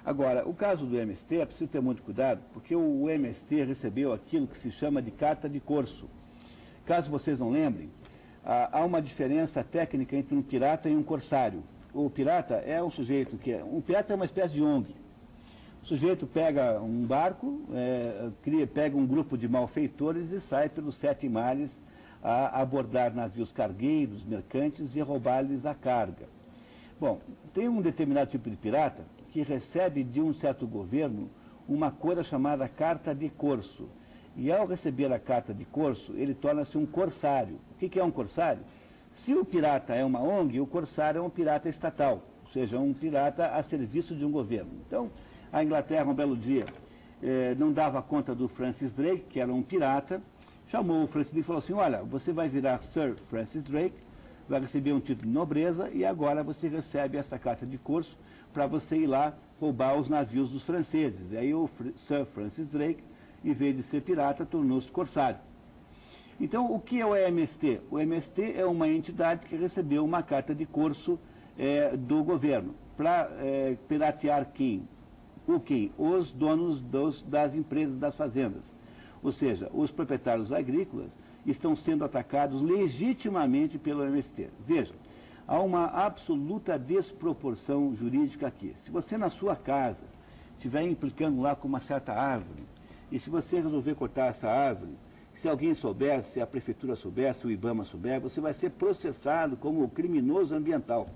S2: Agora, o caso do MST é preciso ter muito cuidado, porque o MST recebeu aquilo que se chama de carta de corso. Caso vocês não lembrem, há uma diferença técnica entre um pirata e um corsário. O pirata é um sujeito um pirata é uma espécie de ONG. O sujeito pega um barco, pega um grupo de malfeitores e sai pelos 7 mares a abordar navios cargueiros, mercantes e roubar-lhes a carga. Bom, tem um determinado tipo de pirata que recebe de um certo governo uma coisa chamada carta de corso. E ao receber a carta de corso, ele torna-se um corsário. O que é um corsário? Se o pirata é uma ONG, o corsário é um pirata estatal, ou seja, um pirata a serviço de um governo. Então, a Inglaterra, um belo dia, não dava conta do Francis Drake, que era um pirata, chamou o Francis Drake e falou assim, olha, você vai virar Sir Francis Drake, vai receber um título de nobreza e agora você recebe essa carta de corso para você ir lá roubar os navios dos franceses. E aí o Sir Francis Drake, em vez de ser pirata, tornou-se corsário. Então, o que é o MST? O MST é uma entidade que recebeu uma carta de corso do governo para piratear quem? Os donos das empresas das fazendas. Ou seja, os proprietários agrícolas estão sendo atacados legitimamente pelo MST. Vejam, há uma absoluta desproporção jurídica aqui. Se você na sua casa estiver implicando lá com uma certa árvore, e se você resolver cortar essa árvore, se alguém souber, se a prefeitura souber, se o IBAMA souber, você vai ser processado como criminoso ambiental.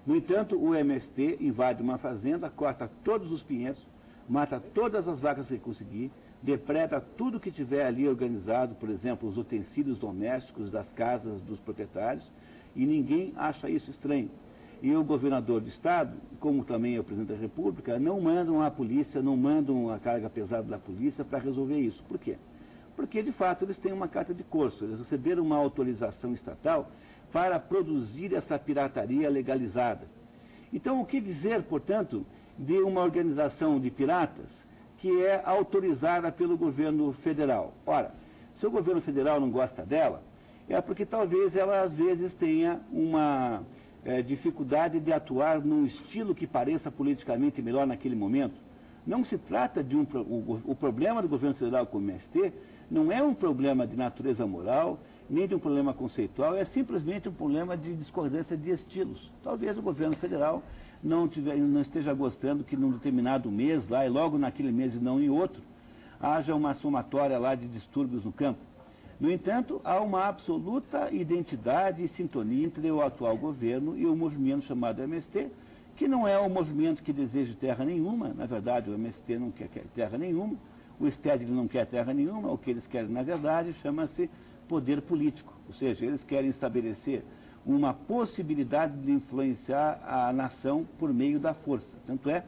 S2: No entanto, o MST invade uma fazenda, corta todos os pinheiros, mata todas as vacas que conseguir, depreda tudo que tiver ali organizado, por exemplo, os utensílios domésticos das casas dos proprietários, e ninguém acha isso estranho. E o governador do estado, como também é o presidente da República, não mandam a polícia, não mandam a carga pesada da polícia para resolver isso. Por quê? Porque, de fato, eles têm uma carta de corso, eles receberam uma autorização estatal para produzir essa pirataria legalizada. Então, o que dizer, portanto, de uma organização de piratas que é autorizada pelo governo federal. Ora, se o governo federal não gosta dela, é porque talvez ela às vezes tenha uma dificuldade de atuar num estilo que pareça politicamente melhor naquele momento. Não se trata de o problema do governo federal com o MST não é um problema de natureza moral, nem de um problema conceitual, é simplesmente um problema de discordância de estilos. Talvez o governo federal não esteja gostando que num determinado mês lá, e logo naquele mês e não em outro, haja uma somatória lá de distúrbios no campo. No entanto, há uma absoluta identidade e sintonia entre o atual governo e o movimento chamado MST, que não é um movimento que deseja terra nenhuma. Na verdade, o MST não quer terra nenhuma, o Stedley não quer terra nenhuma. O que eles querem, na verdade, chama-se poder político, ou seja, eles querem estabelecer uma possibilidade de influenciar a nação por meio da força. Tanto é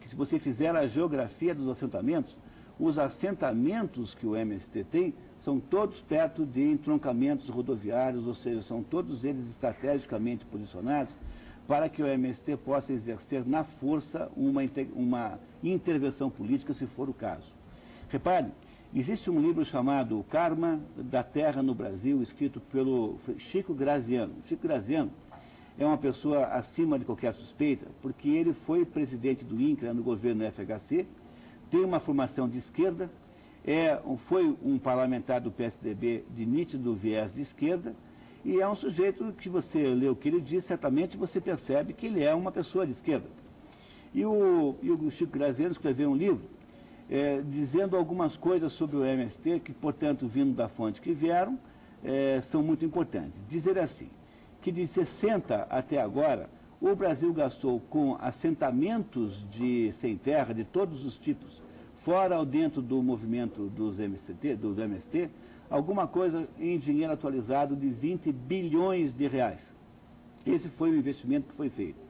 S2: que, se você fizer a geografia dos assentamentos, os assentamentos que o MST tem são todos perto de entroncamentos rodoviários, ou seja, são todos eles estrategicamente posicionados para que o MST possa exercer na força uma intervenção política, se for o caso. Repare, existe um livro chamado O Karma da Terra no Brasil, escrito pelo Chico Graziano. Chico Graziano é uma pessoa acima de qualquer suspeita, porque ele foi presidente do INCRA no governo FHC, tem uma formação de esquerda, foi um parlamentar do PSDB de nítido viés de esquerda, e é um sujeito que você lê o que ele diz, certamente você percebe que ele é uma pessoa de esquerda. E o Chico Graziano escreveu um livro dizendo algumas coisas sobre o MST, que, portanto, vindo da fonte que vieram, são muito importantes. Dizer assim, que de 60 até agora, o Brasil gastou com assentamentos sem terra, de todos os tipos, fora ou dentro do movimento do MST, alguma coisa em dinheiro atualizado de 20 bilhões de reais. Esse foi o investimento que foi feito.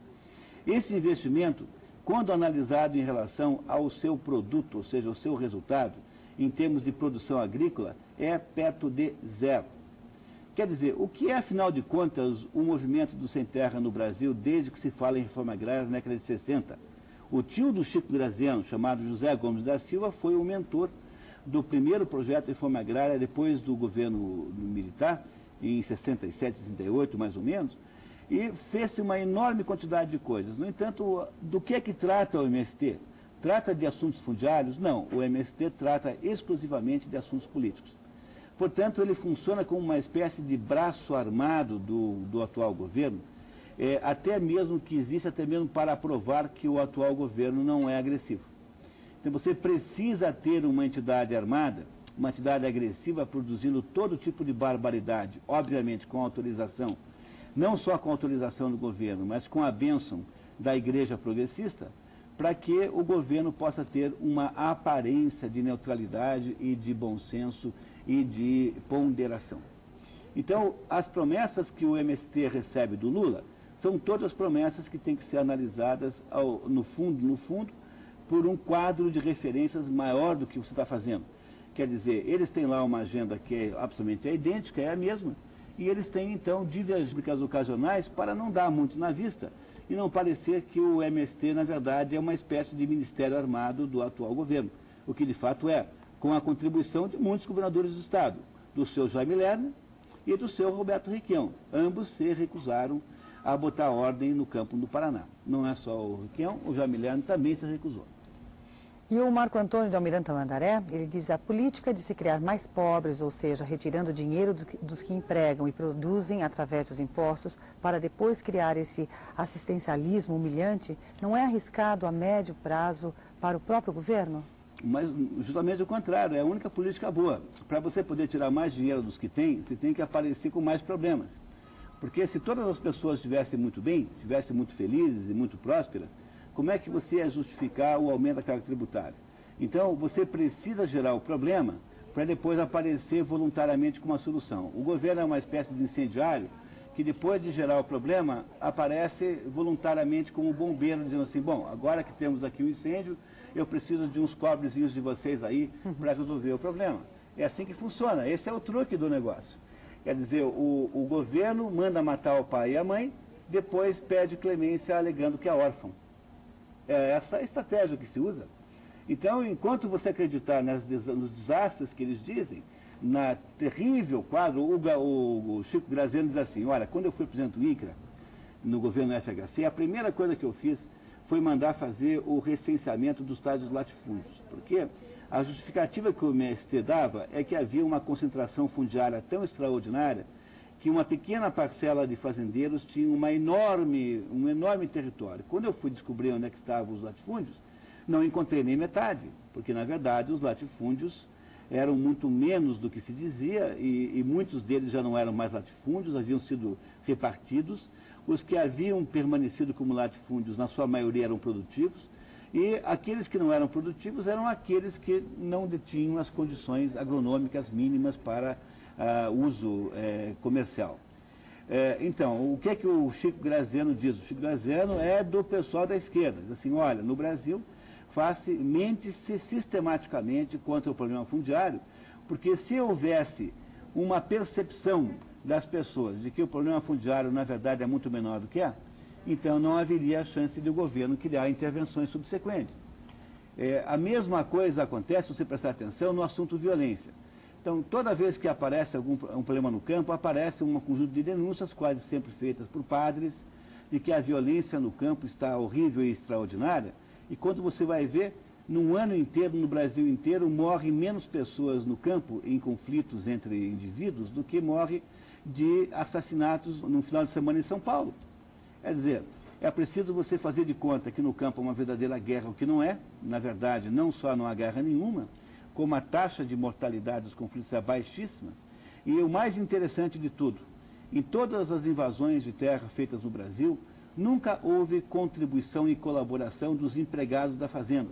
S2: Esse investimento, quando analisado em relação ao seu produto, ou seja, ao seu resultado, em termos de produção agrícola, é perto de zero. Quer dizer, o que é, afinal de contas, o movimento do Sem Terra no Brasil desde que se fala em reforma agrária na década de 60? O tio do Chico Graziano, chamado José Gomes da Silva, foi o mentor do primeiro projeto de reforma agrária depois do governo militar, em 67, 68, mais ou menos, e fez-se uma enorme quantidade de coisas. No entanto, do que é que trata o MST? Trata de assuntos fundiários? Não, o MST trata exclusivamente de assuntos políticos. Portanto, ele funciona como uma espécie de braço armado do atual governo, até mesmo que existe, até mesmo para provar que o atual governo não é agressivo. Então, você precisa ter uma entidade armada, uma entidade agressiva, produzindo todo tipo de barbaridade, obviamente com autorização, não só com autorização do governo, mas com a bênção da Igreja Progressista, para que o governo possa ter uma aparência de neutralidade e de bom senso e de ponderação. Então, as promessas que o MST recebe do Lula são todas promessas que têm que ser analisadas no fundo, por um quadro de referências maior do que você está fazendo. Quer dizer, eles têm lá uma agenda que é absolutamente idêntica, é a mesma, e eles têm, então, divergências ocasionais para não dar muito na vista e não parecer que o MST, na verdade, é uma espécie de ministério armado do atual governo, o que de fato é, com a contribuição de muitos governadores do Estado, do seu Jaime Lerner e do seu Roberto Requião. Ambos se recusaram a botar ordem no campo do Paraná. Não é só o Requião, o Jaime Lerner também se recusou.
S1: E o Marco Antônio de Almirante Tamandaré, ele diz: a política de se criar mais pobres, ou seja, retirando dinheiro dos que empregam e produzem através dos impostos, para depois criar esse assistencialismo humilhante, não é arriscado a médio prazo para o próprio governo?
S2: Mas justamente o contrário, é a única política boa. Para você poder tirar mais dinheiro dos que tem, você tem que aparecer com mais problemas. Porque se todas as pessoas estivessem muito bem, estivessem muito felizes e muito prósperas, como é que você ia justificar o aumento da carga tributária? Então, você precisa gerar o problema para depois aparecer voluntariamente com uma solução. O governo é uma espécie de incendiário que, depois de gerar o problema, aparece voluntariamente como bombeiro, dizendo assim: bom, agora que temos aqui um incêndio, eu preciso de uns cobrezinhos de vocês aí para resolver o problema. É assim que funciona, esse é o truque do negócio. Quer dizer, o governo manda matar o pai e a mãe, depois pede clemência alegando que é órfão. É essa a estratégia que se usa. Então, enquanto você acreditar nos desastres que eles dizem, na terrível quadro, o Chico Graziano diz assim, olha, quando eu fui presidente do INCRA, no governo FHC, a primeira coisa que eu fiz foi mandar fazer o recenseamento dos tais dos latifúndios. Porque a justificativa que o MST dava é que havia uma concentração fundiária tão extraordinária que uma pequena parcela de fazendeiros tinha um enorme território. Quando eu fui descobrir onde é que estavam os latifúndios, não encontrei nem metade, porque, na verdade, os latifúndios eram muito menos do que se dizia, e muitos deles já não eram mais latifúndios, haviam sido repartidos. Os que haviam permanecido como latifúndios, na sua maioria, eram produtivos, e aqueles que não eram produtivos eram aqueles que não detinham as condições agronômicas mínimas para uso comercial. Então, o que é que o Chico Graziano diz? O Chico Graziano é do pessoal da esquerda. Diz assim, olha, no Brasil, mente-se sistematicamente contra o problema fundiário, porque se houvesse uma percepção das pessoas de que o problema fundiário, na verdade, é muito menor do que é, então não haveria a chance de o governo criar intervenções subsequentes. A mesma coisa acontece, se você prestar atenção, no assunto violência. Então, toda vez que aparece um problema no campo, aparece um conjunto de denúncias, quase sempre feitas por padres, de que a violência no campo está horrível e extraordinária, e quando você vai ver, num ano inteiro, no Brasil inteiro, morrem menos pessoas no campo, em conflitos entre indivíduos, do que morre de assassinatos no final de semana em São Paulo. Quer dizer, é preciso você fazer de conta que no campo é uma verdadeira guerra, o que não é. Na verdade, não só não há guerra nenhuma, como a taxa de mortalidade dos conflitos é baixíssima. E o mais interessante de tudo, em todas as invasões de terra feitas no Brasil, nunca houve contribuição e colaboração dos empregados da fazenda,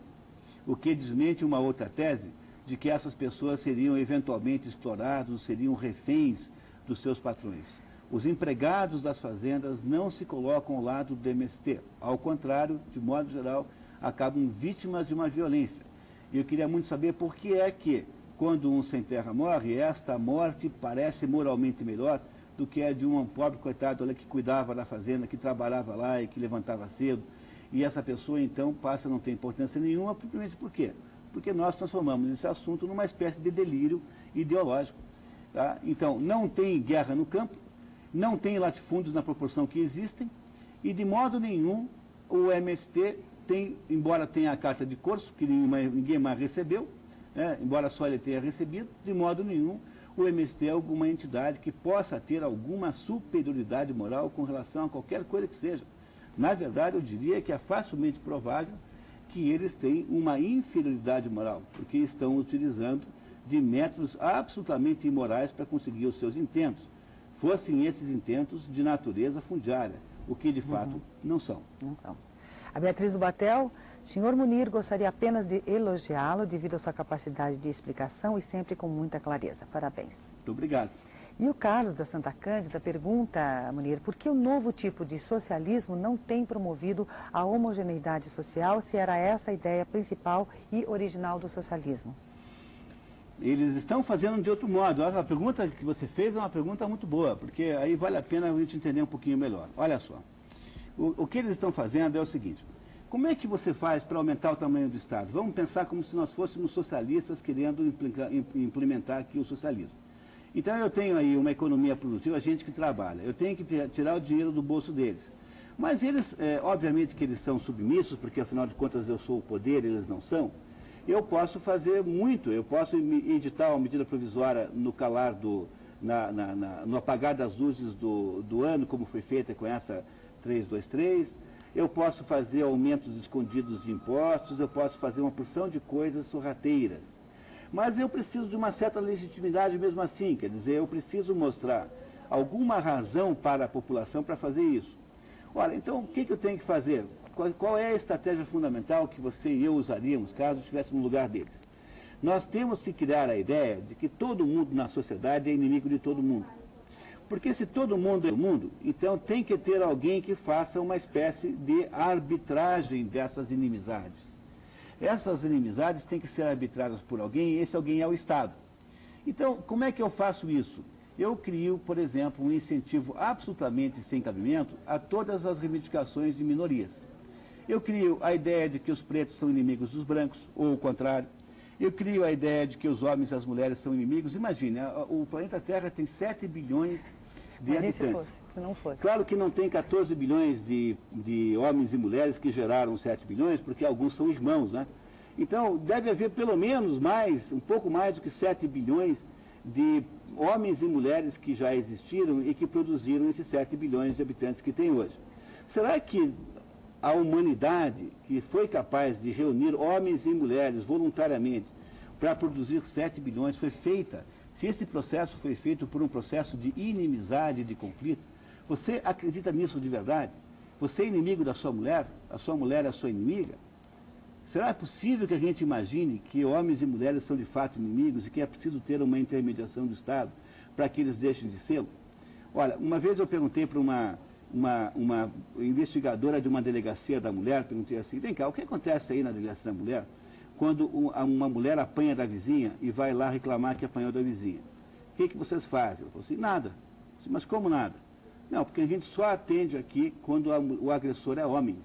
S2: o que desmente uma outra tese de que essas pessoas seriam eventualmente explorados, seriam reféns dos seus patrões. Os empregados das fazendas não se colocam ao lado do MST. Ao contrário, de modo geral, acabam vítimas de uma violência. E eu queria muito saber por que é que, quando um sem terra morre, esta morte parece moralmente melhor do que a de um pobre coitado que cuidava da fazenda, que trabalhava lá e que levantava cedo. E essa pessoa, então, passa a não ter importância nenhuma, simplesmente por quê? Porque nós transformamos esse assunto numa espécie de delírio ideológico. Tá? Então, não tem guerra no campo, não tem latifúndios na proporção que existem, e de modo nenhum o MST tem, embora tenha a carta de Corso, que ninguém mais recebeu, né, embora só ele tenha recebido, de modo nenhum o MST é alguma entidade que possa ter alguma superioridade moral com relação a qualquer coisa que seja. Na verdade, eu diria que é facilmente provável que eles têm uma inferioridade moral, porque estão utilizando de métodos absolutamente imorais para conseguir os seus intentos, fossem esses intentos de natureza fundiária, o que de fato não são.
S1: Não são. A Beatriz do Batel, senhor Munir, gostaria apenas de elogiá-lo devido à sua capacidade de explicação e sempre com muita clareza. Parabéns.
S2: Muito obrigado.
S1: E o Carlos da Santa Cândida pergunta, Munir, por que o novo tipo de socialismo não tem promovido a homogeneidade social, se era esta a ideia principal e original do socialismo?
S2: Eles estão fazendo de outro modo. A pergunta que você fez é uma pergunta muito boa, porque aí vale a pena a gente entender um pouquinho melhor. Olha só, o que eles estão fazendo é o seguinte: como é que você faz para aumentar o tamanho do Estado? Vamos pensar como se nós fôssemos socialistas querendo implementar aqui o socialismo. Então eu tenho aí uma economia produtiva, gente que trabalha, eu tenho que tirar o dinheiro do bolso deles. Mas eles, obviamente que eles são submissos, porque afinal de contas eu sou o poder, eles não são. Eu posso fazer muito, eu posso editar uma medida provisória no calar no apagar das luzes do ano, como foi feita com essa 323, eu posso fazer aumentos escondidos de impostos, eu posso fazer uma porção de coisas sorrateiras. Mas eu preciso de uma certa legitimidade mesmo assim, quer dizer, eu preciso mostrar alguma razão para a população para fazer isso. Olha, então o que eu tenho que fazer? Qual é a estratégia fundamental que você e eu usaríamos caso estivéssemos no lugar deles? Nós temos que criar a ideia de que todo mundo na sociedade é inimigo de todo mundo. Porque se todo mundo é o mundo, então tem que ter alguém que faça uma espécie de arbitragem dessas inimizades. Essas inimizades têm que ser arbitradas por alguém, e esse alguém é o Estado. Então, como é que eu faço isso? Eu crio, por exemplo, um incentivo absolutamente sem cabimento a todas as reivindicações de minorias. Eu crio a ideia de que os pretos são inimigos dos brancos, ou o contrário. Eu crio a ideia de que os homens e as mulheres são inimigos. Imagine, o planeta Terra tem 7 bilhões de habitantes.
S1: Se não fosse.
S2: Claro que não tem 14 bilhões de homens e mulheres que geraram 7 bilhões, porque alguns são irmãos, né? Então, deve haver pelo menos um pouco mais do que 7 bilhões de homens e mulheres que já existiram e que produziram esses 7 bilhões de habitantes que tem hoje. Será que a humanidade, que foi capaz de reunir homens e mulheres voluntariamente para produzir 7 bilhões, foi feita? Se esse processo foi feito por um processo de inimizade, de conflito, você acredita nisso de verdade? Você é inimigo da sua mulher? A sua mulher é a sua inimiga? Será possível que a gente imagine que homens e mulheres são de fato inimigos e que é preciso ter uma intermediação do Estado para que eles deixem de ser? Olha, uma vez eu perguntei para uma investigadora de uma delegacia da mulher, perguntei assim, vem cá, o que acontece aí na delegacia da mulher quando uma mulher apanha da vizinha e vai lá reclamar que apanhou da vizinha? O que vocês fazem? Ela falou assim, nada. Eu disse, mas como nada? Não, porque a gente só atende aqui quando o agressor é homem.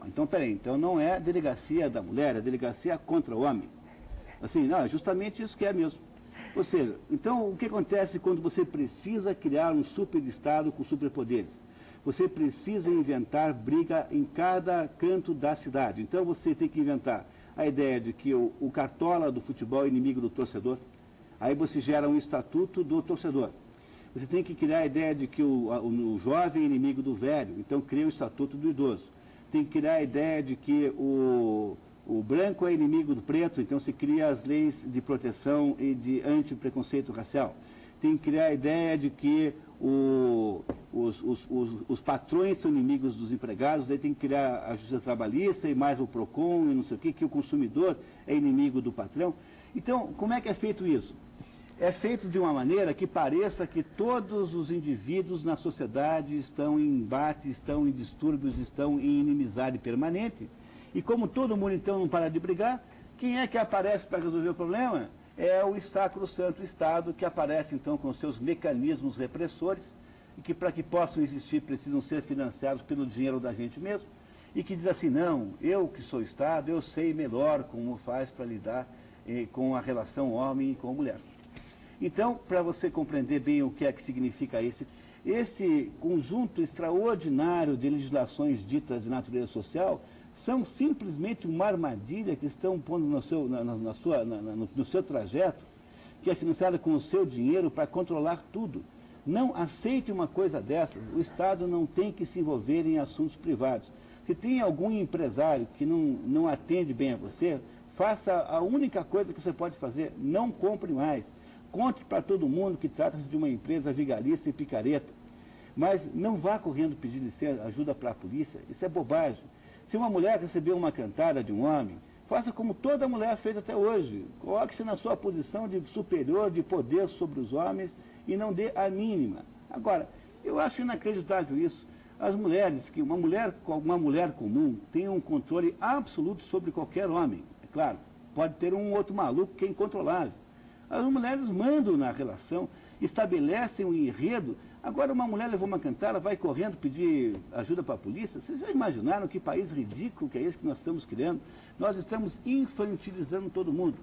S2: Então, peraí, então não é delegacia da mulher, é delegacia contra o homem. Assim, não, é justamente isso que é mesmo. Ou seja, então o que acontece quando você precisa criar um superestado com superpoderes? Você precisa inventar briga em cada canto da cidade. Então você tem que inventar a ideia de que o cartola do futebol é inimigo do torcedor. Aí você gera um estatuto do torcedor. Você tem que criar a ideia de que o jovem é inimigo do velho. Então cria o estatuto do idoso. Tem que criar a ideia de que o branco é inimigo do preto, então se cria as leis de proteção e de anti-preconceito racial. Tem que criar a ideia de que os patrões são inimigos dos empregados, daí tem que criar a justiça trabalhista e mais o PROCON e não sei o que o consumidor é inimigo do patrão. Então, como é que é feito isso? É feito de uma maneira que pareça que todos os indivíduos na sociedade estão em embate, estão em distúrbios, estão em inimizade permanente. E como todo mundo então não para de brigar, quem é que aparece para resolver o problema? É o sacrosanto Estado, que aparece então com seus mecanismos repressores, e que para que possam existir precisam ser financiados pelo dinheiro da gente mesmo, e que diz assim, não, eu que sou Estado, eu sei melhor como faz para lidar com a relação homem e com mulher. Então, para você compreender bem o que é que significa esse conjunto extraordinário de legislações ditas de natureza social, são simplesmente uma armadilha que estão pondo no seu trajeto, que é financiada com o seu dinheiro para controlar tudo. Não aceite uma coisa dessas. O Estado não tem que se envolver em assuntos privados. Se tem algum empresário que não atende bem a você, faça a única coisa que você pode fazer, não compre mais. Conte para todo mundo que trata-se de uma empresa vigarista e picareta. Mas não vá correndo pedir licença, ajuda para a polícia. Isso é bobagem. Se uma mulher recebeu uma cantada de um homem, faça como toda mulher fez até hoje. Coloque-se na sua posição de superior, de poder sobre os homens e não dê a mínima. Agora, eu acho inacreditável isso. As mulheres, que uma mulher comum tem um controle absoluto sobre qualquer homem. É claro, pode ter um outro maluco que é incontrolável. As mulheres mandam na relação, estabelecem um enredo. Agora uma mulher levou uma cantada, vai correndo pedir ajuda para a polícia. Vocês já imaginaram que país ridículo que é esse que nós estamos criando? Nós estamos infantilizando todo mundo.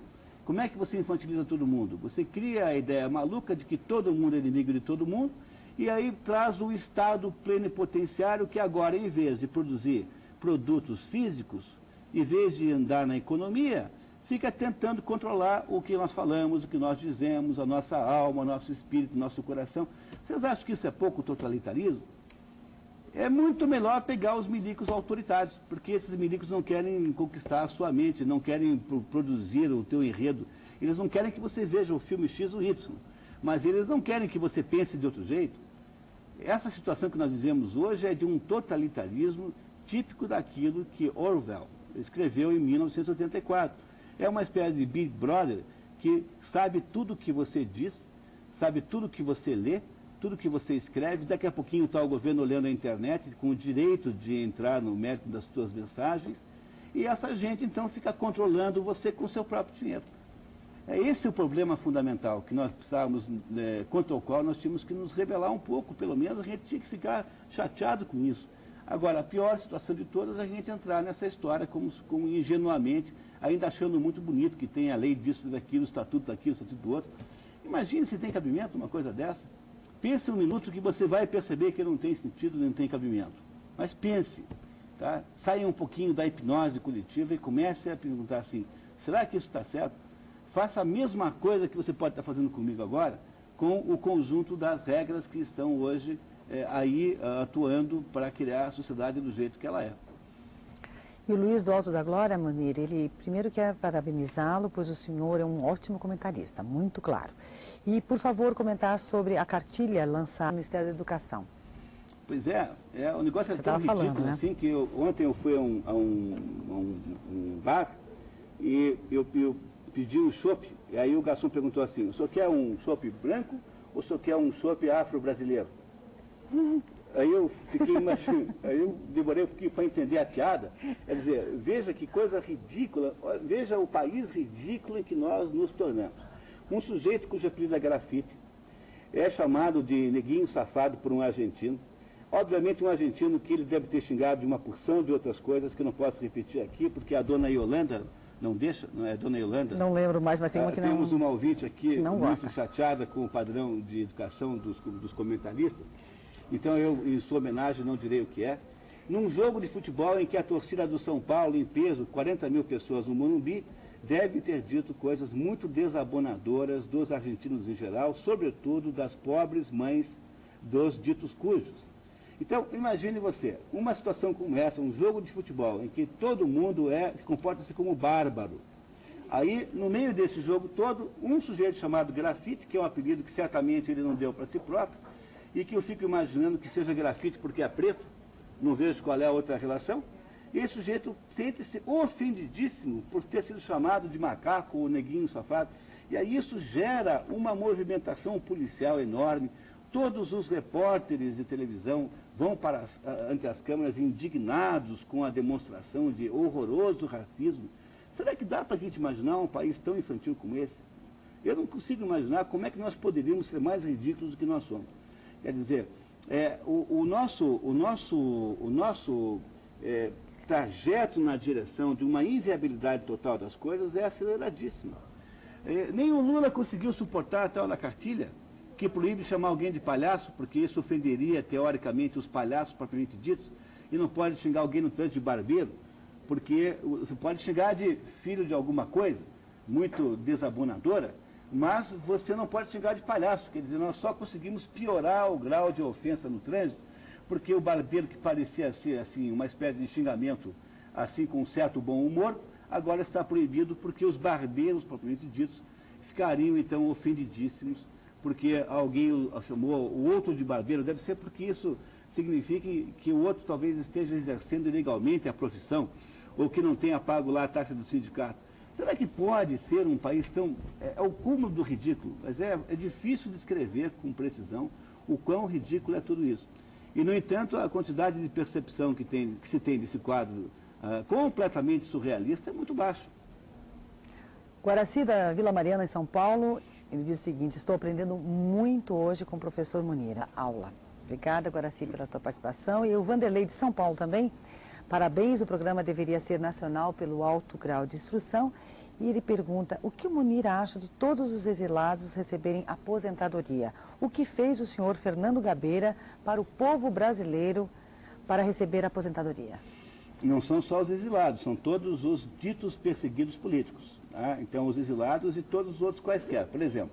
S2: Como é que você infantiliza todo mundo? Você cria a ideia maluca de que todo mundo é inimigo de todo mundo, e aí traz o Estado plenipotenciário que agora, em vez de produzir produtos físicos, em vez de andar na economia, fica tentando controlar o que nós falamos, o que nós dizemos, a nossa alma, o nosso espírito, o nosso coração. Vocês acham que isso é pouco totalitarismo? É muito melhor pegar os milicos autoritários, porque esses milicos não querem conquistar a sua mente, não querem produzir o teu enredo. Eles não querem que você veja o filme X ou Y, mas eles não querem que você pense de outro jeito. Essa situação que nós vivemos hoje é de um totalitarismo típico daquilo que Orwell escreveu em 1984. É uma espécie de Big Brother que sabe tudo o que você diz, sabe tudo o que você lê, tudo o que você escreve. Daqui a pouquinho está o governo olhando a internet com o direito de entrar no mérito das suas mensagens. E essa gente, então, fica controlando você com o seu próprio dinheiro. Esse é o problema fundamental que nós precisávamos, contra o qual nós tínhamos que nos rebelar um pouco. Pelo menos a gente tinha que ficar chateado com isso. Agora, a pior situação de todas é a gente entrar nessa história como ingenuamente, ainda achando muito bonito que tem a lei disso, daquilo, o estatuto daquilo, o estatuto do outro. Imagine se tem cabimento uma coisa dessa. Pense um minuto que você vai perceber que não tem sentido, não tem cabimento. Mas pense, tá? Saia um pouquinho da hipnose coletiva e comece a perguntar assim, será que isso está certo? Faça a mesma coisa que você pode estar fazendo comigo agora, com o conjunto das regras que estão hoje atuando para criar a sociedade do jeito que ela é.
S1: E o Luiz do Alto da Glória, Munir, ele primeiro quer parabenizá-lo, pois o senhor é um ótimo comentarista, muito claro. E, por favor, comentar sobre a cartilha lançada no Ministério da Educação.
S2: Pois é, o negócio
S1: Você
S2: é tão ridículo,
S1: falando, né?
S2: assim, que ontem eu fui a um bar e eu pedi um chopp, e aí o garçom perguntou assim, o senhor quer um chopp branco ou o senhor quer um chopp afro-brasileiro? Aí eu fiquei imaginando, aí eu demorei um pouquinho para entender a piada. Quer dizer, veja que coisa ridícula, veja o país ridículo em que nós nos tornamos. Um sujeito cujo apelido é Grafite é chamado de neguinho safado por um argentino. Obviamente um argentino que ele deve ter xingado de uma porção de outras coisas que eu não posso repetir aqui, porque a dona Yolanda não deixa, não é dona Yolanda?
S1: Não lembro mais, mas tem uma que não...
S2: Temos uma ouvinte aqui
S1: não
S2: muito
S1: gosta.
S2: chateada com o padrão de educação dos comentaristas. Então eu, em sua homenagem, não direi o que é. Num jogo de futebol em que a torcida do São Paulo, em peso, 40 mil pessoas no Morumbi, deve ter dito coisas muito desabonadoras dos argentinos em geral, sobretudo das pobres mães dos ditos cujos. Então, imagine você, uma situação como essa, um jogo de futebol, em que todo mundo comporta-se como bárbaro. Aí, no meio desse jogo todo, um sujeito chamado Grafite, que é um apelido que certamente ele não deu para si próprio, e que eu fico imaginando que seja grafite porque é preto, não vejo qual é a outra relação, e esse sujeito sente-se ofendidíssimo por ter sido chamado de macaco ou neguinho safado, e aí isso gera uma movimentação policial enorme. Todos os repórteres de televisão vão ante as câmeras indignados com a demonstração de horroroso racismo. Será que dá para a gente imaginar um país tão infantil como esse? Eu não consigo imaginar como é que nós poderíamos ser mais ridículos do que nós somos. Quer dizer, o nosso trajeto na direção de uma inviabilidade total das coisas é aceleradíssimo. Nem o Lula conseguiu suportar a tal da cartilha, que proíbe chamar alguém de palhaço, porque isso ofenderia, teoricamente, os palhaços propriamente ditos, e não pode xingar alguém no tanto de barbeiro, porque você pode xingar de filho de alguma coisa, muito desabonadora, mas você não pode xingar de palhaço. Quer dizer, nós só conseguimos piorar o grau de ofensa no trânsito, porque o barbeiro que parecia ser assim, uma espécie de xingamento, assim com um certo bom humor, agora está proibido porque os barbeiros, propriamente ditos, ficariam então ofendidíssimos, porque alguém o chamou o outro de barbeiro. Deve ser porque isso significa que o outro talvez esteja exercendo ilegalmente a profissão, ou que não tenha pago lá a taxa do sindicato. Será que pode ser um país tão... É o cúmulo do ridículo, mas é difícil descrever com precisão o quão ridículo é tudo isso. E, no entanto, a quantidade de percepção que se tem desse quadro completamente surrealista é muito baixa.
S1: Guaraci, da Vila Mariana, em São Paulo, ele diz o seguinte: estou aprendendo muito hoje com o professor Munir, aula. Obrigada, Guaraci, pela tua participação. E o Vanderlei, de São Paulo, também. Parabéns, o programa deveria ser nacional pelo alto grau de instrução. E ele pergunta, o que o Munir acha de todos os exilados receberem aposentadoria? O que fez o senhor Fernando Gabeira para o povo brasileiro para receber aposentadoria?
S2: Não são só os exilados, são todos os ditos perseguidos políticos. Tá? Então, os exilados e todos os outros quaisquer. Por exemplo,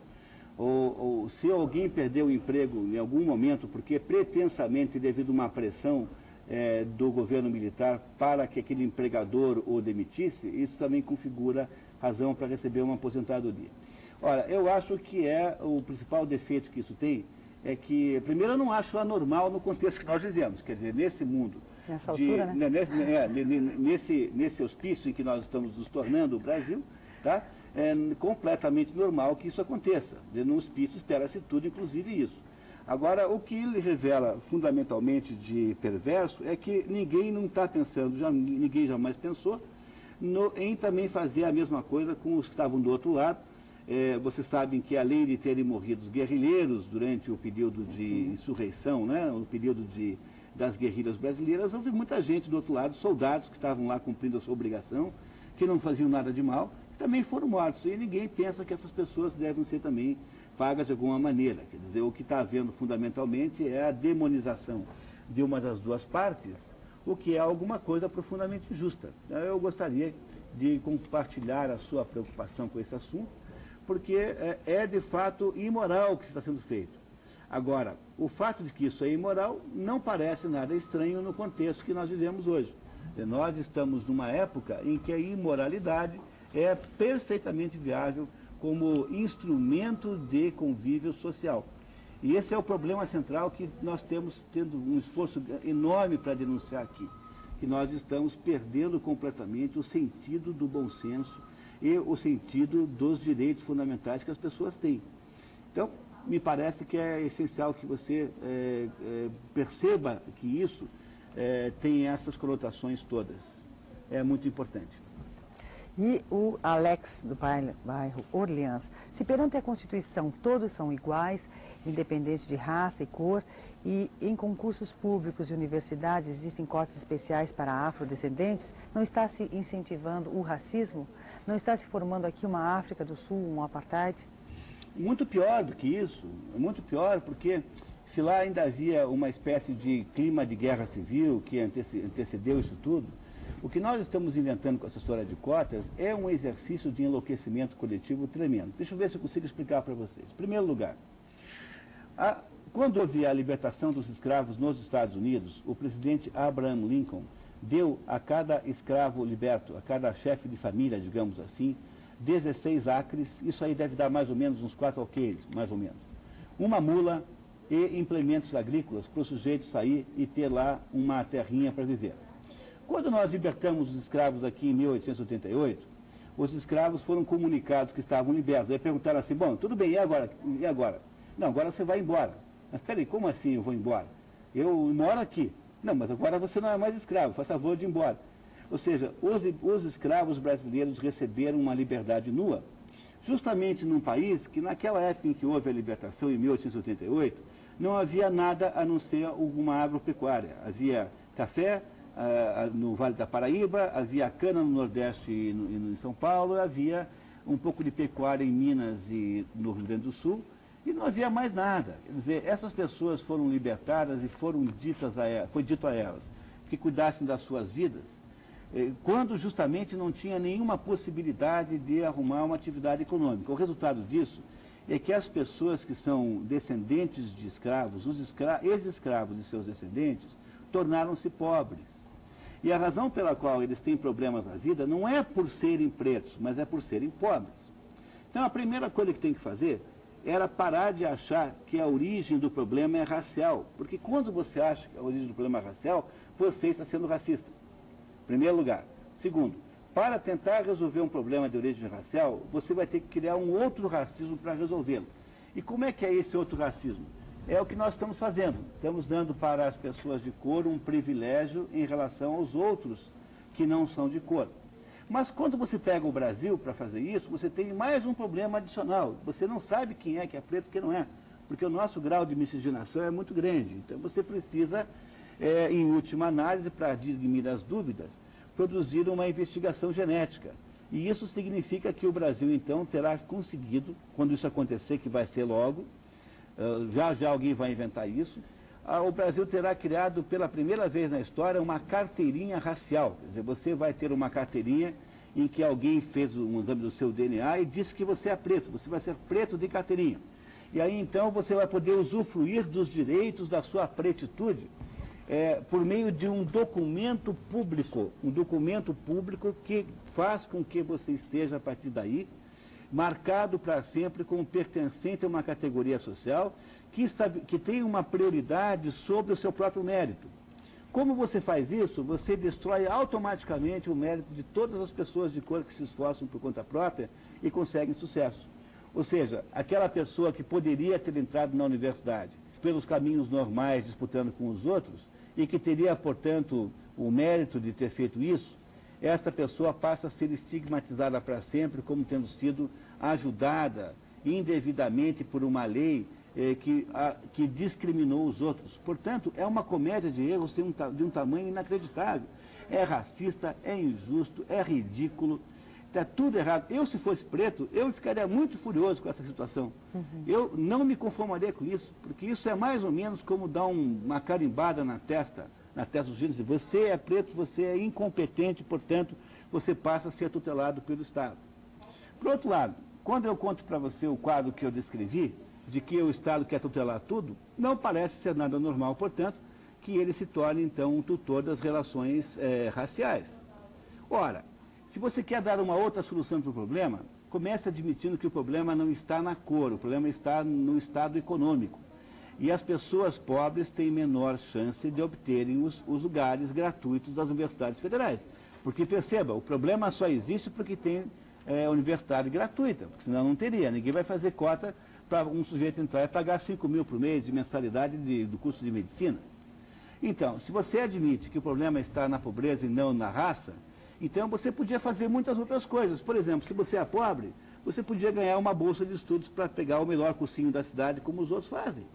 S2: se alguém perdeu o emprego em algum momento porque pretensamente devido a uma pressão do governo militar para que aquele empregador o demitisse, isso também configura razão para receber uma aposentadoria. Ora, eu acho que o principal defeito que isso tem é que, primeiro, eu não acho anormal no contexto que nós vivemos. Quer dizer, nesse mundo,
S1: nessa altura, né?
S2: Nesse hospício em que nós estamos nos tornando o Brasil, tá? É completamente normal que isso aconteça. No hospício espera-se tudo, inclusive isso. Agora, o que ele revela fundamentalmente de perverso é que ninguém não está pensando, ninguém jamais pensou, em também fazer a mesma coisa com os que estavam do outro lado. Vocês sabem que além de terem morrido os guerrilheiros durante o período de insurreição, né, o período das guerrilhas brasileiras, houve muita gente do outro lado, soldados que estavam lá cumprindo a sua obrigação, que não faziam nada de mal, que também foram mortos. E ninguém pensa que essas pessoas devem ser também pagas de alguma maneira. Quer dizer, o que está havendo fundamentalmente é a demonização de uma das duas partes, o que é alguma coisa profundamente injusta. Eu gostaria de compartilhar a sua preocupação com esse assunto, porque é de fato imoral o que está sendo feito. Agora, o fato de que isso é imoral não parece nada estranho no contexto que nós vivemos hoje. Nós estamos numa época em que a imoralidade é perfeitamente viável como instrumento de convívio social. E esse é o problema central que nós temos tendo um esforço enorme para denunciar aqui, que nós estamos perdendo completamente o sentido do bom senso e o sentido dos direitos fundamentais que as pessoas têm. Então, me parece que é essencial que você perceba que isso tem essas conotações todas. É muito importante.
S1: E o Alex, do bairro Orleans, se perante a Constituição todos são iguais, independente de raça e cor, e em concursos públicos e universidades existem cotas especiais para afrodescendentes, não está se incentivando o racismo? Não está se formando aqui uma África do Sul, um apartheid?
S2: Muito pior do que isso, muito pior, porque se lá ainda havia uma espécie de clima de guerra civil que antecedeu isso tudo, o que nós estamos inventando com essa história de cotas é um exercício de enlouquecimento coletivo tremendo. Deixa eu ver se eu consigo explicar para vocês. Em primeiro lugar, quando houve a libertação dos escravos nos Estados Unidos, o presidente Abraham Lincoln deu a cada escravo liberto, a cada chefe de família, digamos assim, 16 acres, isso aí deve dar mais ou menos uns 4 alqueires, mais ou menos. Uma mula e implementos agrícolas para o sujeito sair e ter lá uma terrinha para viver. Quando nós libertamos os escravos aqui em 1888, os escravos foram comunicados que estavam libertos. Aí perguntaram assim, bom, tudo bem, e agora? E agora? Não, agora você vai embora. Mas peraí, como assim eu vou embora? Eu moro aqui. Não, mas agora você não é mais escravo, faz favor de ir embora. Ou seja, os escravos brasileiros receberam uma liberdade nua, justamente num país que naquela época em que houve a libertação, em 1888, não havia nada a não ser uma agropecuária. Havia café no Vale da Paraíba, havia cana no Nordeste e em São Paulo, havia um pouco de pecuária em Minas e no Rio Grande do Sul, e não havia mais nada. Quer dizer, essas pessoas foram libertadas e foi dito a elas que cuidassem das suas vidas, quando justamente não tinha nenhuma possibilidade de arrumar uma atividade econômica. O resultado disso é que as pessoas que são descendentes de escravos, os ex-escravos e seus descendentes, tornaram-se pobres. E a razão pela qual eles têm problemas na vida não é por serem pretos, mas é por serem pobres. Então a primeira coisa que tem que fazer era parar de achar que a origem do problema é racial. Porque quando você acha que a origem do problema é racial, você está sendo racista. Em primeiro lugar. Segundo, para tentar resolver um problema de origem racial, você vai ter que criar um outro racismo para resolvê-lo. E como é que é esse outro racismo? É o que nós estamos fazendo. Estamos dando para as pessoas de cor um privilégio em relação aos outros que não são de cor. Mas quando você pega o Brasil para fazer isso, você tem mais um problema adicional. Você não sabe quem é que é preto e quem não é. Porque o nosso grau de miscigenação é muito grande. Então você precisa, em última análise, para dirimir as dúvidas, produzir uma investigação genética. E isso significa que o Brasil, então, terá conseguido, quando isso acontecer, que vai ser logo, já alguém vai inventar isso, o Brasil terá criado pela primeira vez na história uma carteirinha racial. Quer dizer, você vai ter uma carteirinha em que alguém fez um exame do seu DNA e disse que você é preto, você vai ser preto de carteirinha. E aí então você vai poder usufruir dos direitos da sua pretitude por meio de um documento público que faz com que você esteja a partir daí marcado para sempre como pertencente a uma categoria social que tem uma prioridade sobre o seu próprio mérito. Como você faz isso, você destrói automaticamente o mérito de todas as pessoas de cor que se esforçam por conta própria e conseguem sucesso. Ou seja, aquela pessoa que poderia ter entrado na universidade pelos caminhos normais, disputando com os outros, e que teria, portanto, o mérito de ter feito isso, esta pessoa passa a ser estigmatizada para sempre como tendo sido ajudada indevidamente por uma lei que discriminou os outros. Portanto, é uma comédia de erros de um tamanho inacreditável. É racista, é injusto, é ridículo, está tudo errado. Eu, se fosse preto, eu ficaria muito furioso com essa situação. Eu não me conformaria com isso, porque isso é mais ou menos como dar uma carimbada na testa dos gêneros. Você é preto, você é incompetente, portanto, você passa a ser tutelado pelo Estado. Por outro lado, quando eu conto para você o quadro que eu descrevi, de que o Estado quer tutelar tudo, não parece ser nada normal, portanto, que ele se torne, então, um tutor das relações raciais. Ora, se você quer dar uma outra solução para o problema, comece admitindo que o problema não está na cor, o problema está no estado econômico. E as pessoas pobres têm menor chance de obterem os lugares gratuitos das universidades federais. Porque, perceba, o problema só existe porque tem universidade gratuita, porque senão não teria. Ninguém vai fazer cota para um sujeito entrar e pagar 5 mil por mês de mensalidade do curso de medicina. Então, se você admite que o problema está na pobreza e não na raça, então você podia fazer muitas outras coisas. Por exemplo, se você é pobre, você podia ganhar uma bolsa de estudos para pegar o melhor cursinho da cidade, como os outros fazem.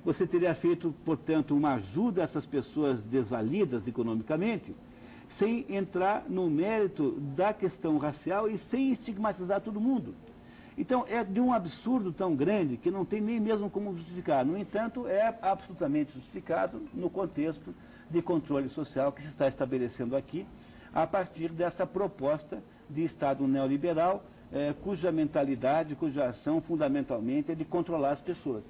S2: Você teria feito, portanto, uma ajuda a essas pessoas desvalidas economicamente, sem entrar no mérito da questão racial e sem estigmatizar todo mundo. Então, é de um absurdo tão grande que não tem nem mesmo como justificar. No entanto, é absolutamente justificado no contexto de controle social que se está estabelecendo aqui, a partir dessa proposta de Estado neoliberal, cuja mentalidade, cuja ação, fundamentalmente, é de controlar as pessoas.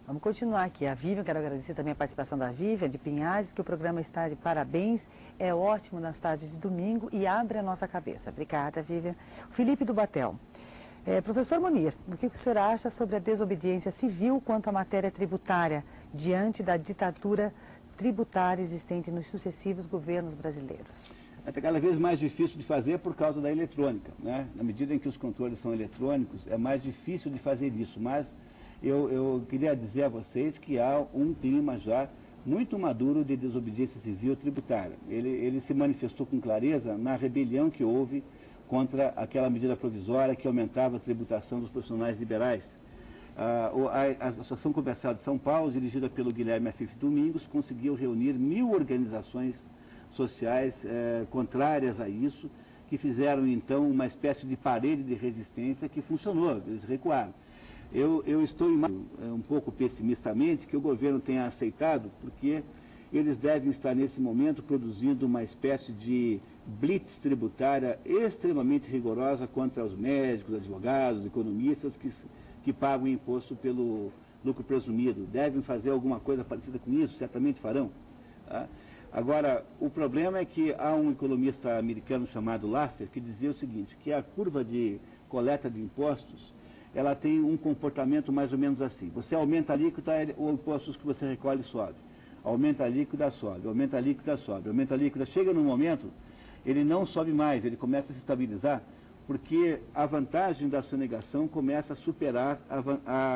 S1: Vamos continuar aqui. A Vivian, quero agradecer também a participação da Vivian de Pinhais, que o programa está de parabéns, é ótimo nas tardes de domingo e abre a nossa cabeça. Obrigada, Vivian. Felipe do Batel. Professor Munir, o que o senhor acha sobre a desobediência civil quanto à matéria tributária, diante da ditadura tributária existente nos sucessivos governos brasileiros?
S2: É cada vez mais difícil de fazer por causa da eletrônica, né? Na medida em que os controles são eletrônicos, é mais difícil de fazer isso, mas eu queria dizer a vocês que há um clima já muito maduro de desobediência civil tributária. Ele se manifestou com clareza na rebelião que houve contra aquela medida provisória que aumentava a tributação dos profissionais liberais. A Associação Comercial de São Paulo, dirigida pelo Guilherme Afif Domingos, conseguiu reunir 1000 organizações sociais contrárias a isso, que fizeram então uma espécie de parede de resistência que funcionou, eles recuaram. Eu estou um pouco pessimistamente que o governo tenha aceitado, porque eles devem estar nesse momento produzindo uma espécie de blitz tributária extremamente rigorosa contra os médicos, advogados, economistas que pagam imposto pelo lucro presumido. Devem fazer alguma coisa parecida com isso, certamente farão. Tá? Agora, o problema é que há um economista americano chamado Laffer que dizia o seguinte, que a curva de coleta de impostos ela tem um comportamento mais ou menos assim. Você aumenta a alíquota, o imposto que você recolhe sobe. Aumenta a alíquota, sobe. Aumenta a alíquota, sobe. Aumenta a alíquota. Chega num momento, ele não sobe mais, ele começa a se estabilizar, porque a vantagem da sonegação começa a superar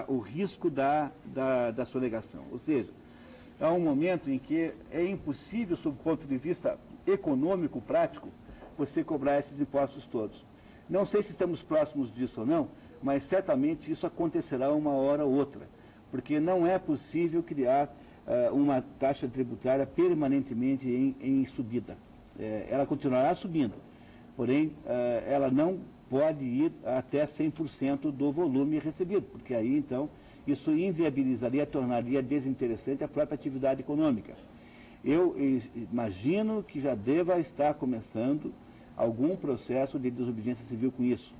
S2: o risco da sonegação. Ou seja, há um momento em que é impossível, sob o ponto de vista econômico, prático, você cobrar esses impostos todos. Não sei se estamos próximos disso ou não, mas certamente isso acontecerá uma hora ou outra, porque não é possível criar uma taxa tributária permanentemente em subida. Ela continuará subindo, porém ela não pode ir até 100% do volume recebido, porque aí então isso inviabilizaria, tornaria desinteressante a própria atividade econômica. Eu imagino que já deva estar começando algum processo de desobediência civil com isso.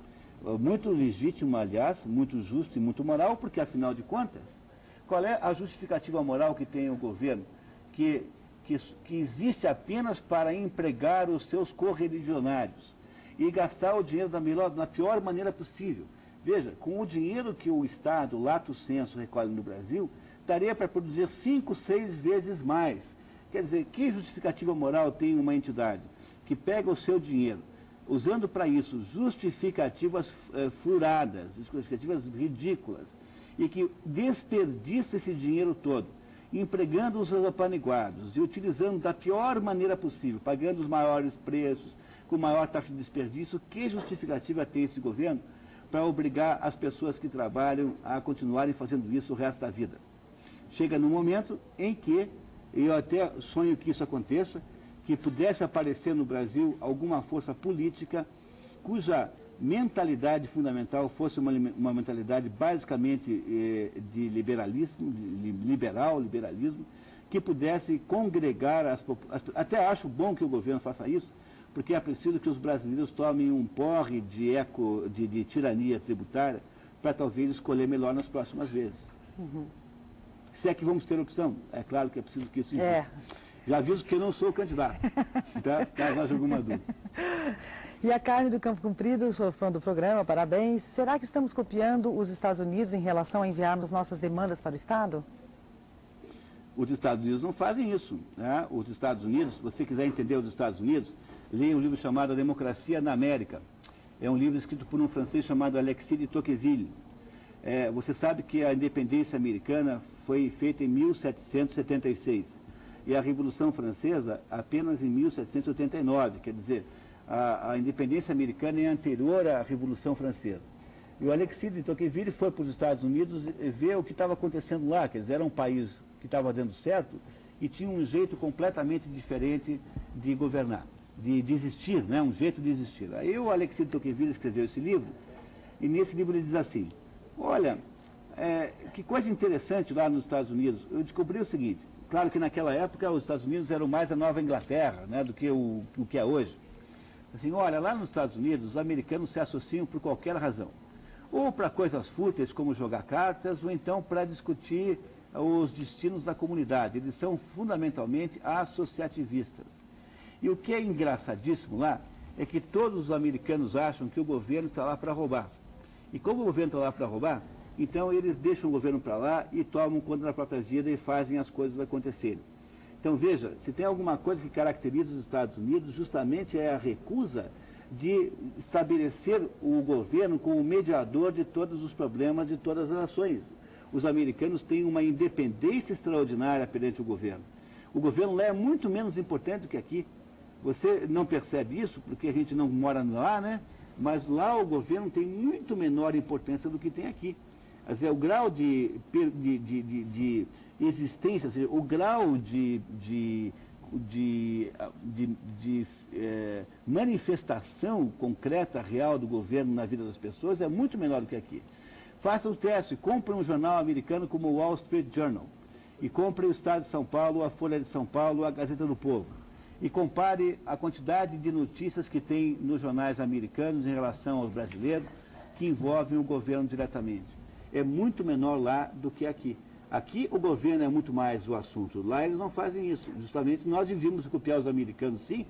S2: Muito legítimo, aliás, muito justo e muito moral, porque, afinal de contas, qual é a justificativa moral que tem o governo? Que existe apenas para empregar os seus correligionários e gastar o dinheiro da pior maneira possível. Veja, com o dinheiro que o Estado, lato sensu, recolhe no Brasil, daria para produzir 5, 6 vezes mais. Quer dizer, que justificativa moral tem uma entidade que pega o seu dinheiro, usando para isso justificativas furadas, justificativas ridículas, e que desperdiça esse dinheiro todo, empregando os apaniguados e utilizando da pior maneira possível, pagando os maiores preços, com maior taxa de desperdício? Que justificativa tem esse governo para obrigar as pessoas que trabalham a continuarem fazendo isso o resto da vida. Chega num momento em que, eu até sonho que isso aconteça, que pudesse aparecer no Brasil alguma força política cuja mentalidade fundamental fosse uma mentalidade basicamente de liberalismo, liberalismo, que pudesse congregar até acho bom que o governo faça isso, porque é preciso que os brasileiros tomem um porre de tirania tributária para talvez escolher melhor nas próximas vezes.
S1: Uhum.
S2: Se é que vamos ter opção, é claro que é preciso que isso exista. Já aviso que eu não sou candidato, tá? Caso haja alguma dúvida.
S1: E a Carmen do Campo Comprido, sou fã do programa, parabéns. Será que estamos copiando os Estados Unidos em relação a enviarmos nossas demandas para o Estado?
S2: Os Estados Unidos não fazem isso, né? Os Estados Unidos, se você quiser entender os Estados Unidos, leia um livro chamado A Democracia na América. É um livro escrito por um francês chamado Alexis de Tocqueville. Você sabe que a independência americana foi feita em 1776 e a Revolução Francesa apenas em 1789, quer dizer, a independência americana é anterior à Revolução Francesa. E o Alexis de Tocqueville foi para os Estados Unidos ver o que estava acontecendo lá, quer dizer, era um país que estava dando certo e tinha um jeito completamente diferente de governar, de existir, né? Um jeito de existir. Aí o Alexis de Tocqueville escreveu esse livro e nesse livro ele diz assim, olha, que coisa interessante lá nos Estados Unidos, eu descobri o seguinte, claro que naquela época os Estados Unidos eram mais a Nova Inglaterra, né, do que o que é hoje. Assim, olha, lá nos Estados Unidos os americanos se associam por qualquer razão. Ou para coisas fúteis como jogar cartas, ou então para discutir os destinos da comunidade. Eles são fundamentalmente associativistas. E o que é engraçadíssimo lá é que todos os americanos acham que o governo está lá para roubar. E como o governo está lá para roubar, então eles deixam o governo para lá e tomam conta da própria vida e fazem as coisas acontecerem. Então veja, se tem alguma coisa que caracteriza os Estados Unidos, justamente é a recusa de estabelecer o governo como mediador de todos os problemas de todas as nações. Os americanos têm uma independência extraordinária perante o governo. O governo lá é muito menos importante do que aqui. Você não percebe isso porque a gente não mora lá, né? Mas lá o governo tem muito menor importância do que tem aqui. Quer dizer, o grau de existência, ou seja, o grau de manifestação concreta, real do governo na vida das pessoas é muito menor do que aqui. Faça o teste, compre um jornal americano como o Wall Street Journal e compre o Estado de São Paulo, a Folha de São Paulo, a Gazeta do Povo e compare a quantidade de notícias que tem nos jornais americanos em relação aos brasileiros que envolvem o governo diretamente. É muito menor lá do que aqui. Aqui o governo é muito mais o assunto. Lá eles não fazem isso. Justamente nós devíamos copiar os americanos, sim,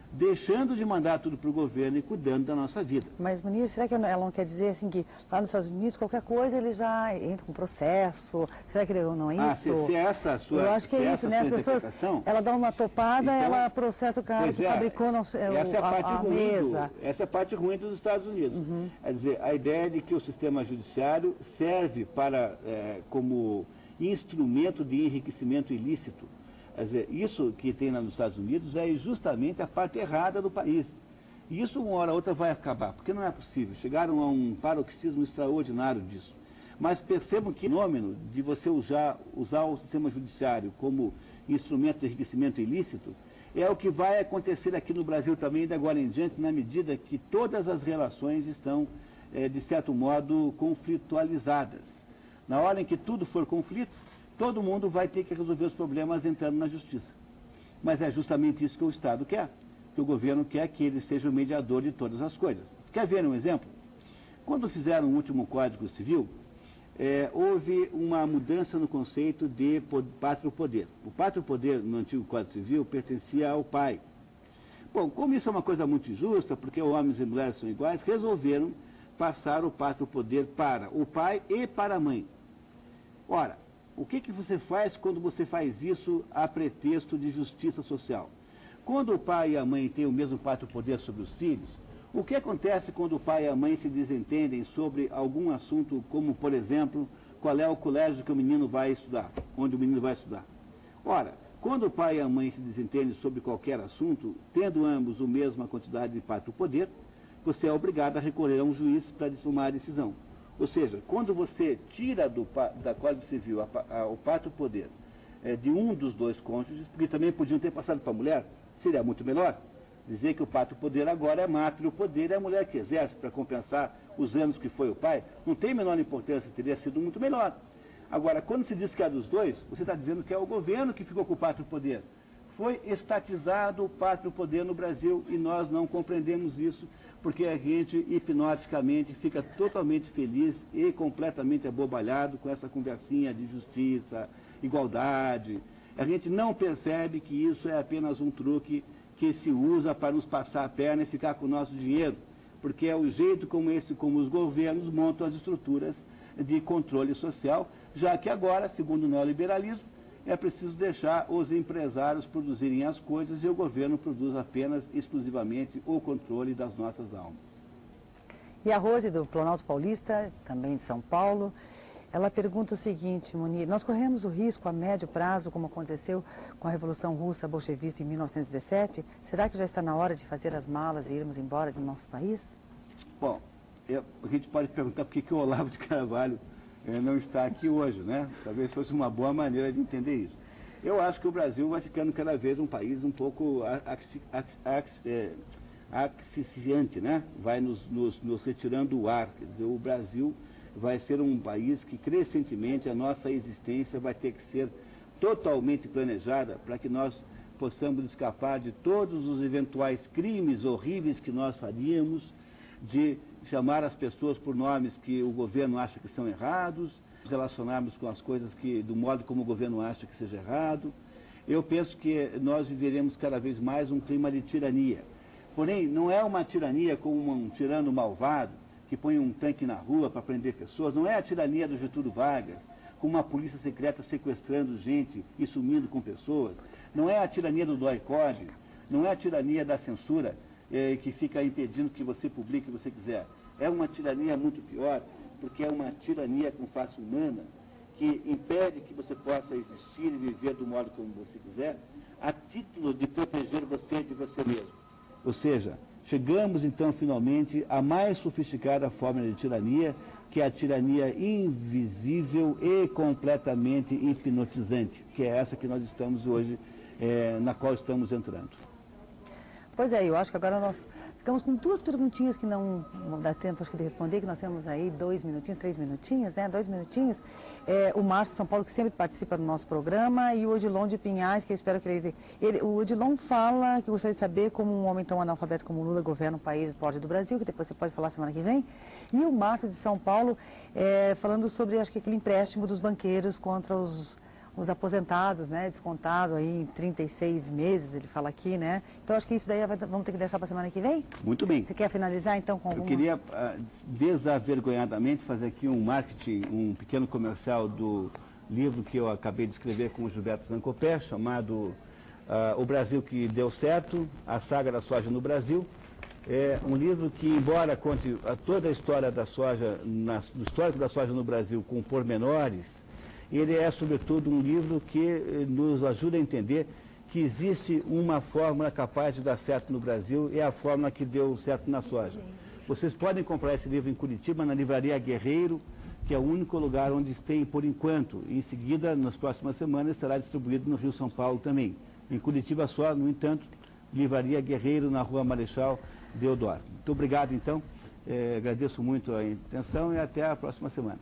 S2: deixando de mandar tudo para o governo e cuidando da nossa vida.
S1: Mas, ministro, será que ela não quer dizer assim que lá nos Estados Unidos qualquer coisa ele já entra com processo? Será que não é isso?
S2: Se é essa a sua
S1: Eu acho que é isso, né? As pessoas, ela dá uma topada, então, ela processa o cara que fabricou a mesa.
S2: Essa é a parte ruim dos Estados Unidos. Uhum. Quer dizer, a ideia de que o sistema judiciário serve para, como instrumento de enriquecimento ilícito. Quer dizer, isso que tem lá nos Estados Unidos é justamente a parte errada do país. E isso, uma hora ou outra, vai acabar, porque não é possível. Chegaram a um paroxismo extraordinário disso. Mas percebam que o fenômeno de você usar o sistema judiciário como instrumento de enriquecimento ilícito é o que vai acontecer aqui no Brasil também, de agora em diante, na medida que todas as relações estão, de certo modo, conflitualizadas. Na hora em que tudo for conflito, todo mundo vai ter que resolver os problemas entrando na justiça. Mas é justamente isso que o Estado quer, que o governo quer que ele seja o mediador de todas as coisas. Quer ver um exemplo? Quando fizeram o último Código Civil, houve uma mudança no conceito de pátrio poder. O pátrio poder no antigo Código Civil pertencia ao pai. Bom, como isso é uma coisa muito injusta, porque homens e mulheres são iguais, resolveram passar o pátrio poder para o pai e para a mãe. Ora, o que você faz quando você faz isso a pretexto de justiça social? Quando o pai e a mãe têm o mesmo pátrio poder sobre os filhos, o que acontece quando o pai e a mãe se desentendem sobre algum assunto, como, por exemplo, qual é o colégio que o menino vai estudar, onde o menino vai estudar? Ora, quando o pai e a mãe se desentendem sobre qualquer assunto, tendo ambos a mesma quantidade de pátrio poder, você é obrigado a recorrer a um juiz para tomar a decisão. Ou seja, quando você tira da Código Civil o pátrio poder de um dos dois cônjuges, porque também podiam ter passado para a mulher, seria muito melhor dizer que o pátrio poder agora é mátrio poder, é a mulher que exerce para compensar os anos que foi o pai, não tem menor importância, teria sido muito melhor. Agora, quando se diz que é dos dois, você está dizendo que é o governo que ficou com o pátrio poder. Foi estatizado o pátrio poder no Brasil e nós não compreendemos isso, porque a gente hipnoticamente fica totalmente feliz e completamente abobalhado com essa conversinha de justiça, igualdade. A gente não percebe que isso é apenas um truque que se usa para nos passar a perna e ficar com o nosso dinheiro, porque é o jeito como os governos montam as estruturas de controle social, já que agora, segundo o neoliberalismo, é preciso deixar os empresários produzirem as coisas e o governo produz apenas, exclusivamente, o controle das nossas almas.
S1: E a Rose, do Planalto Paulista, também de São Paulo, ela pergunta o seguinte, Munir, nós corremos o risco a médio prazo, como aconteceu com a Revolução Russa bolchevista em 1917, será que já está na hora de fazer as malas e irmos embora do nosso país?
S2: Bom, a gente pode perguntar por que o Olavo de Carvalho não está aqui hoje, né? Talvez fosse uma boa maneira de entender isso. Eu acho que o Brasil vai ficando cada vez um país um pouco asfixiante, né? Vai nos retirando o ar. Quer dizer, o Brasil vai ser um país que, crescentemente, a nossa existência vai ter que ser totalmente planejada para que nós possamos escapar de todos os eventuais crimes horríveis que nós faríamos, de chamar as pessoas por nomes que o governo acha que são errados, relacionarmos com as coisas do modo como o governo acha que seja errado. Eu penso que nós viveremos cada vez mais um clima de tirania. Porém, não é uma tirania como um tirano malvado, que põe um tanque na rua para prender pessoas, não é a tirania do Getúlio Vargas, com uma polícia secreta sequestrando gente e sumindo com pessoas, não é a tirania do DOI-CODE, não é a tirania da censura que fica impedindo que você publique o que você quiser. É uma tirania muito pior, porque é uma tirania com face humana, que impede que você possa existir e viver do modo como você quiser, a título de proteger você de você mesmo. Ou seja, chegamos então finalmente à mais sofisticada forma de tirania, que é a tirania invisível e completamente hipnotizante, que é essa que nós estamos hoje, na qual estamos entrando.
S1: Pois é, eu acho que agora nós ficamos com duas perguntinhas que não dá tempo de responder, que nós temos aí 2 minutinhos, 3 minutinhos, né? 2 minutinhos. O Márcio de São Paulo, que sempre participa do nosso programa, e o Odilon de Pinhais, que eu espero que o Odilon fala que gostaria de saber como um homem tão analfabeto como Lula governa um país do porte do Brasil, que depois você pode falar semana que vem. E o Márcio de São Paulo falando sobre, acho que aquele empréstimo dos banqueiros contra os aposentados, né, descontado aí em 36 meses, ele fala aqui, né? Então acho que isso daí vamos ter que deixar para a semana que vem?
S2: Muito bem.
S1: Você quer finalizar então com alguma...
S2: Eu queria desavergonhadamente fazer aqui um marketing, um pequeno comercial do livro que eu acabei de escrever com o Gilberto Zancopé, chamado O Brasil que Deu Certo, a Saga da Soja no Brasil. É um livro que, embora conte toda a história da soja, do histórico da soja no Brasil com pormenores, ele é, sobretudo, um livro que nos ajuda a entender que existe uma fórmula capaz de dar certo no Brasil, é a fórmula que deu certo na soja. Vocês podem comprar esse livro em Curitiba, na Livraria Guerreiro, que é o único lugar onde tem, por enquanto. Em seguida, nas próximas semanas, será distribuído no Rio São Paulo também. Em Curitiba só, no entanto, Livraria Guerreiro, na Rua Marechal Deodoro. Muito obrigado, então. Agradeço muito a atenção e até a próxima semana.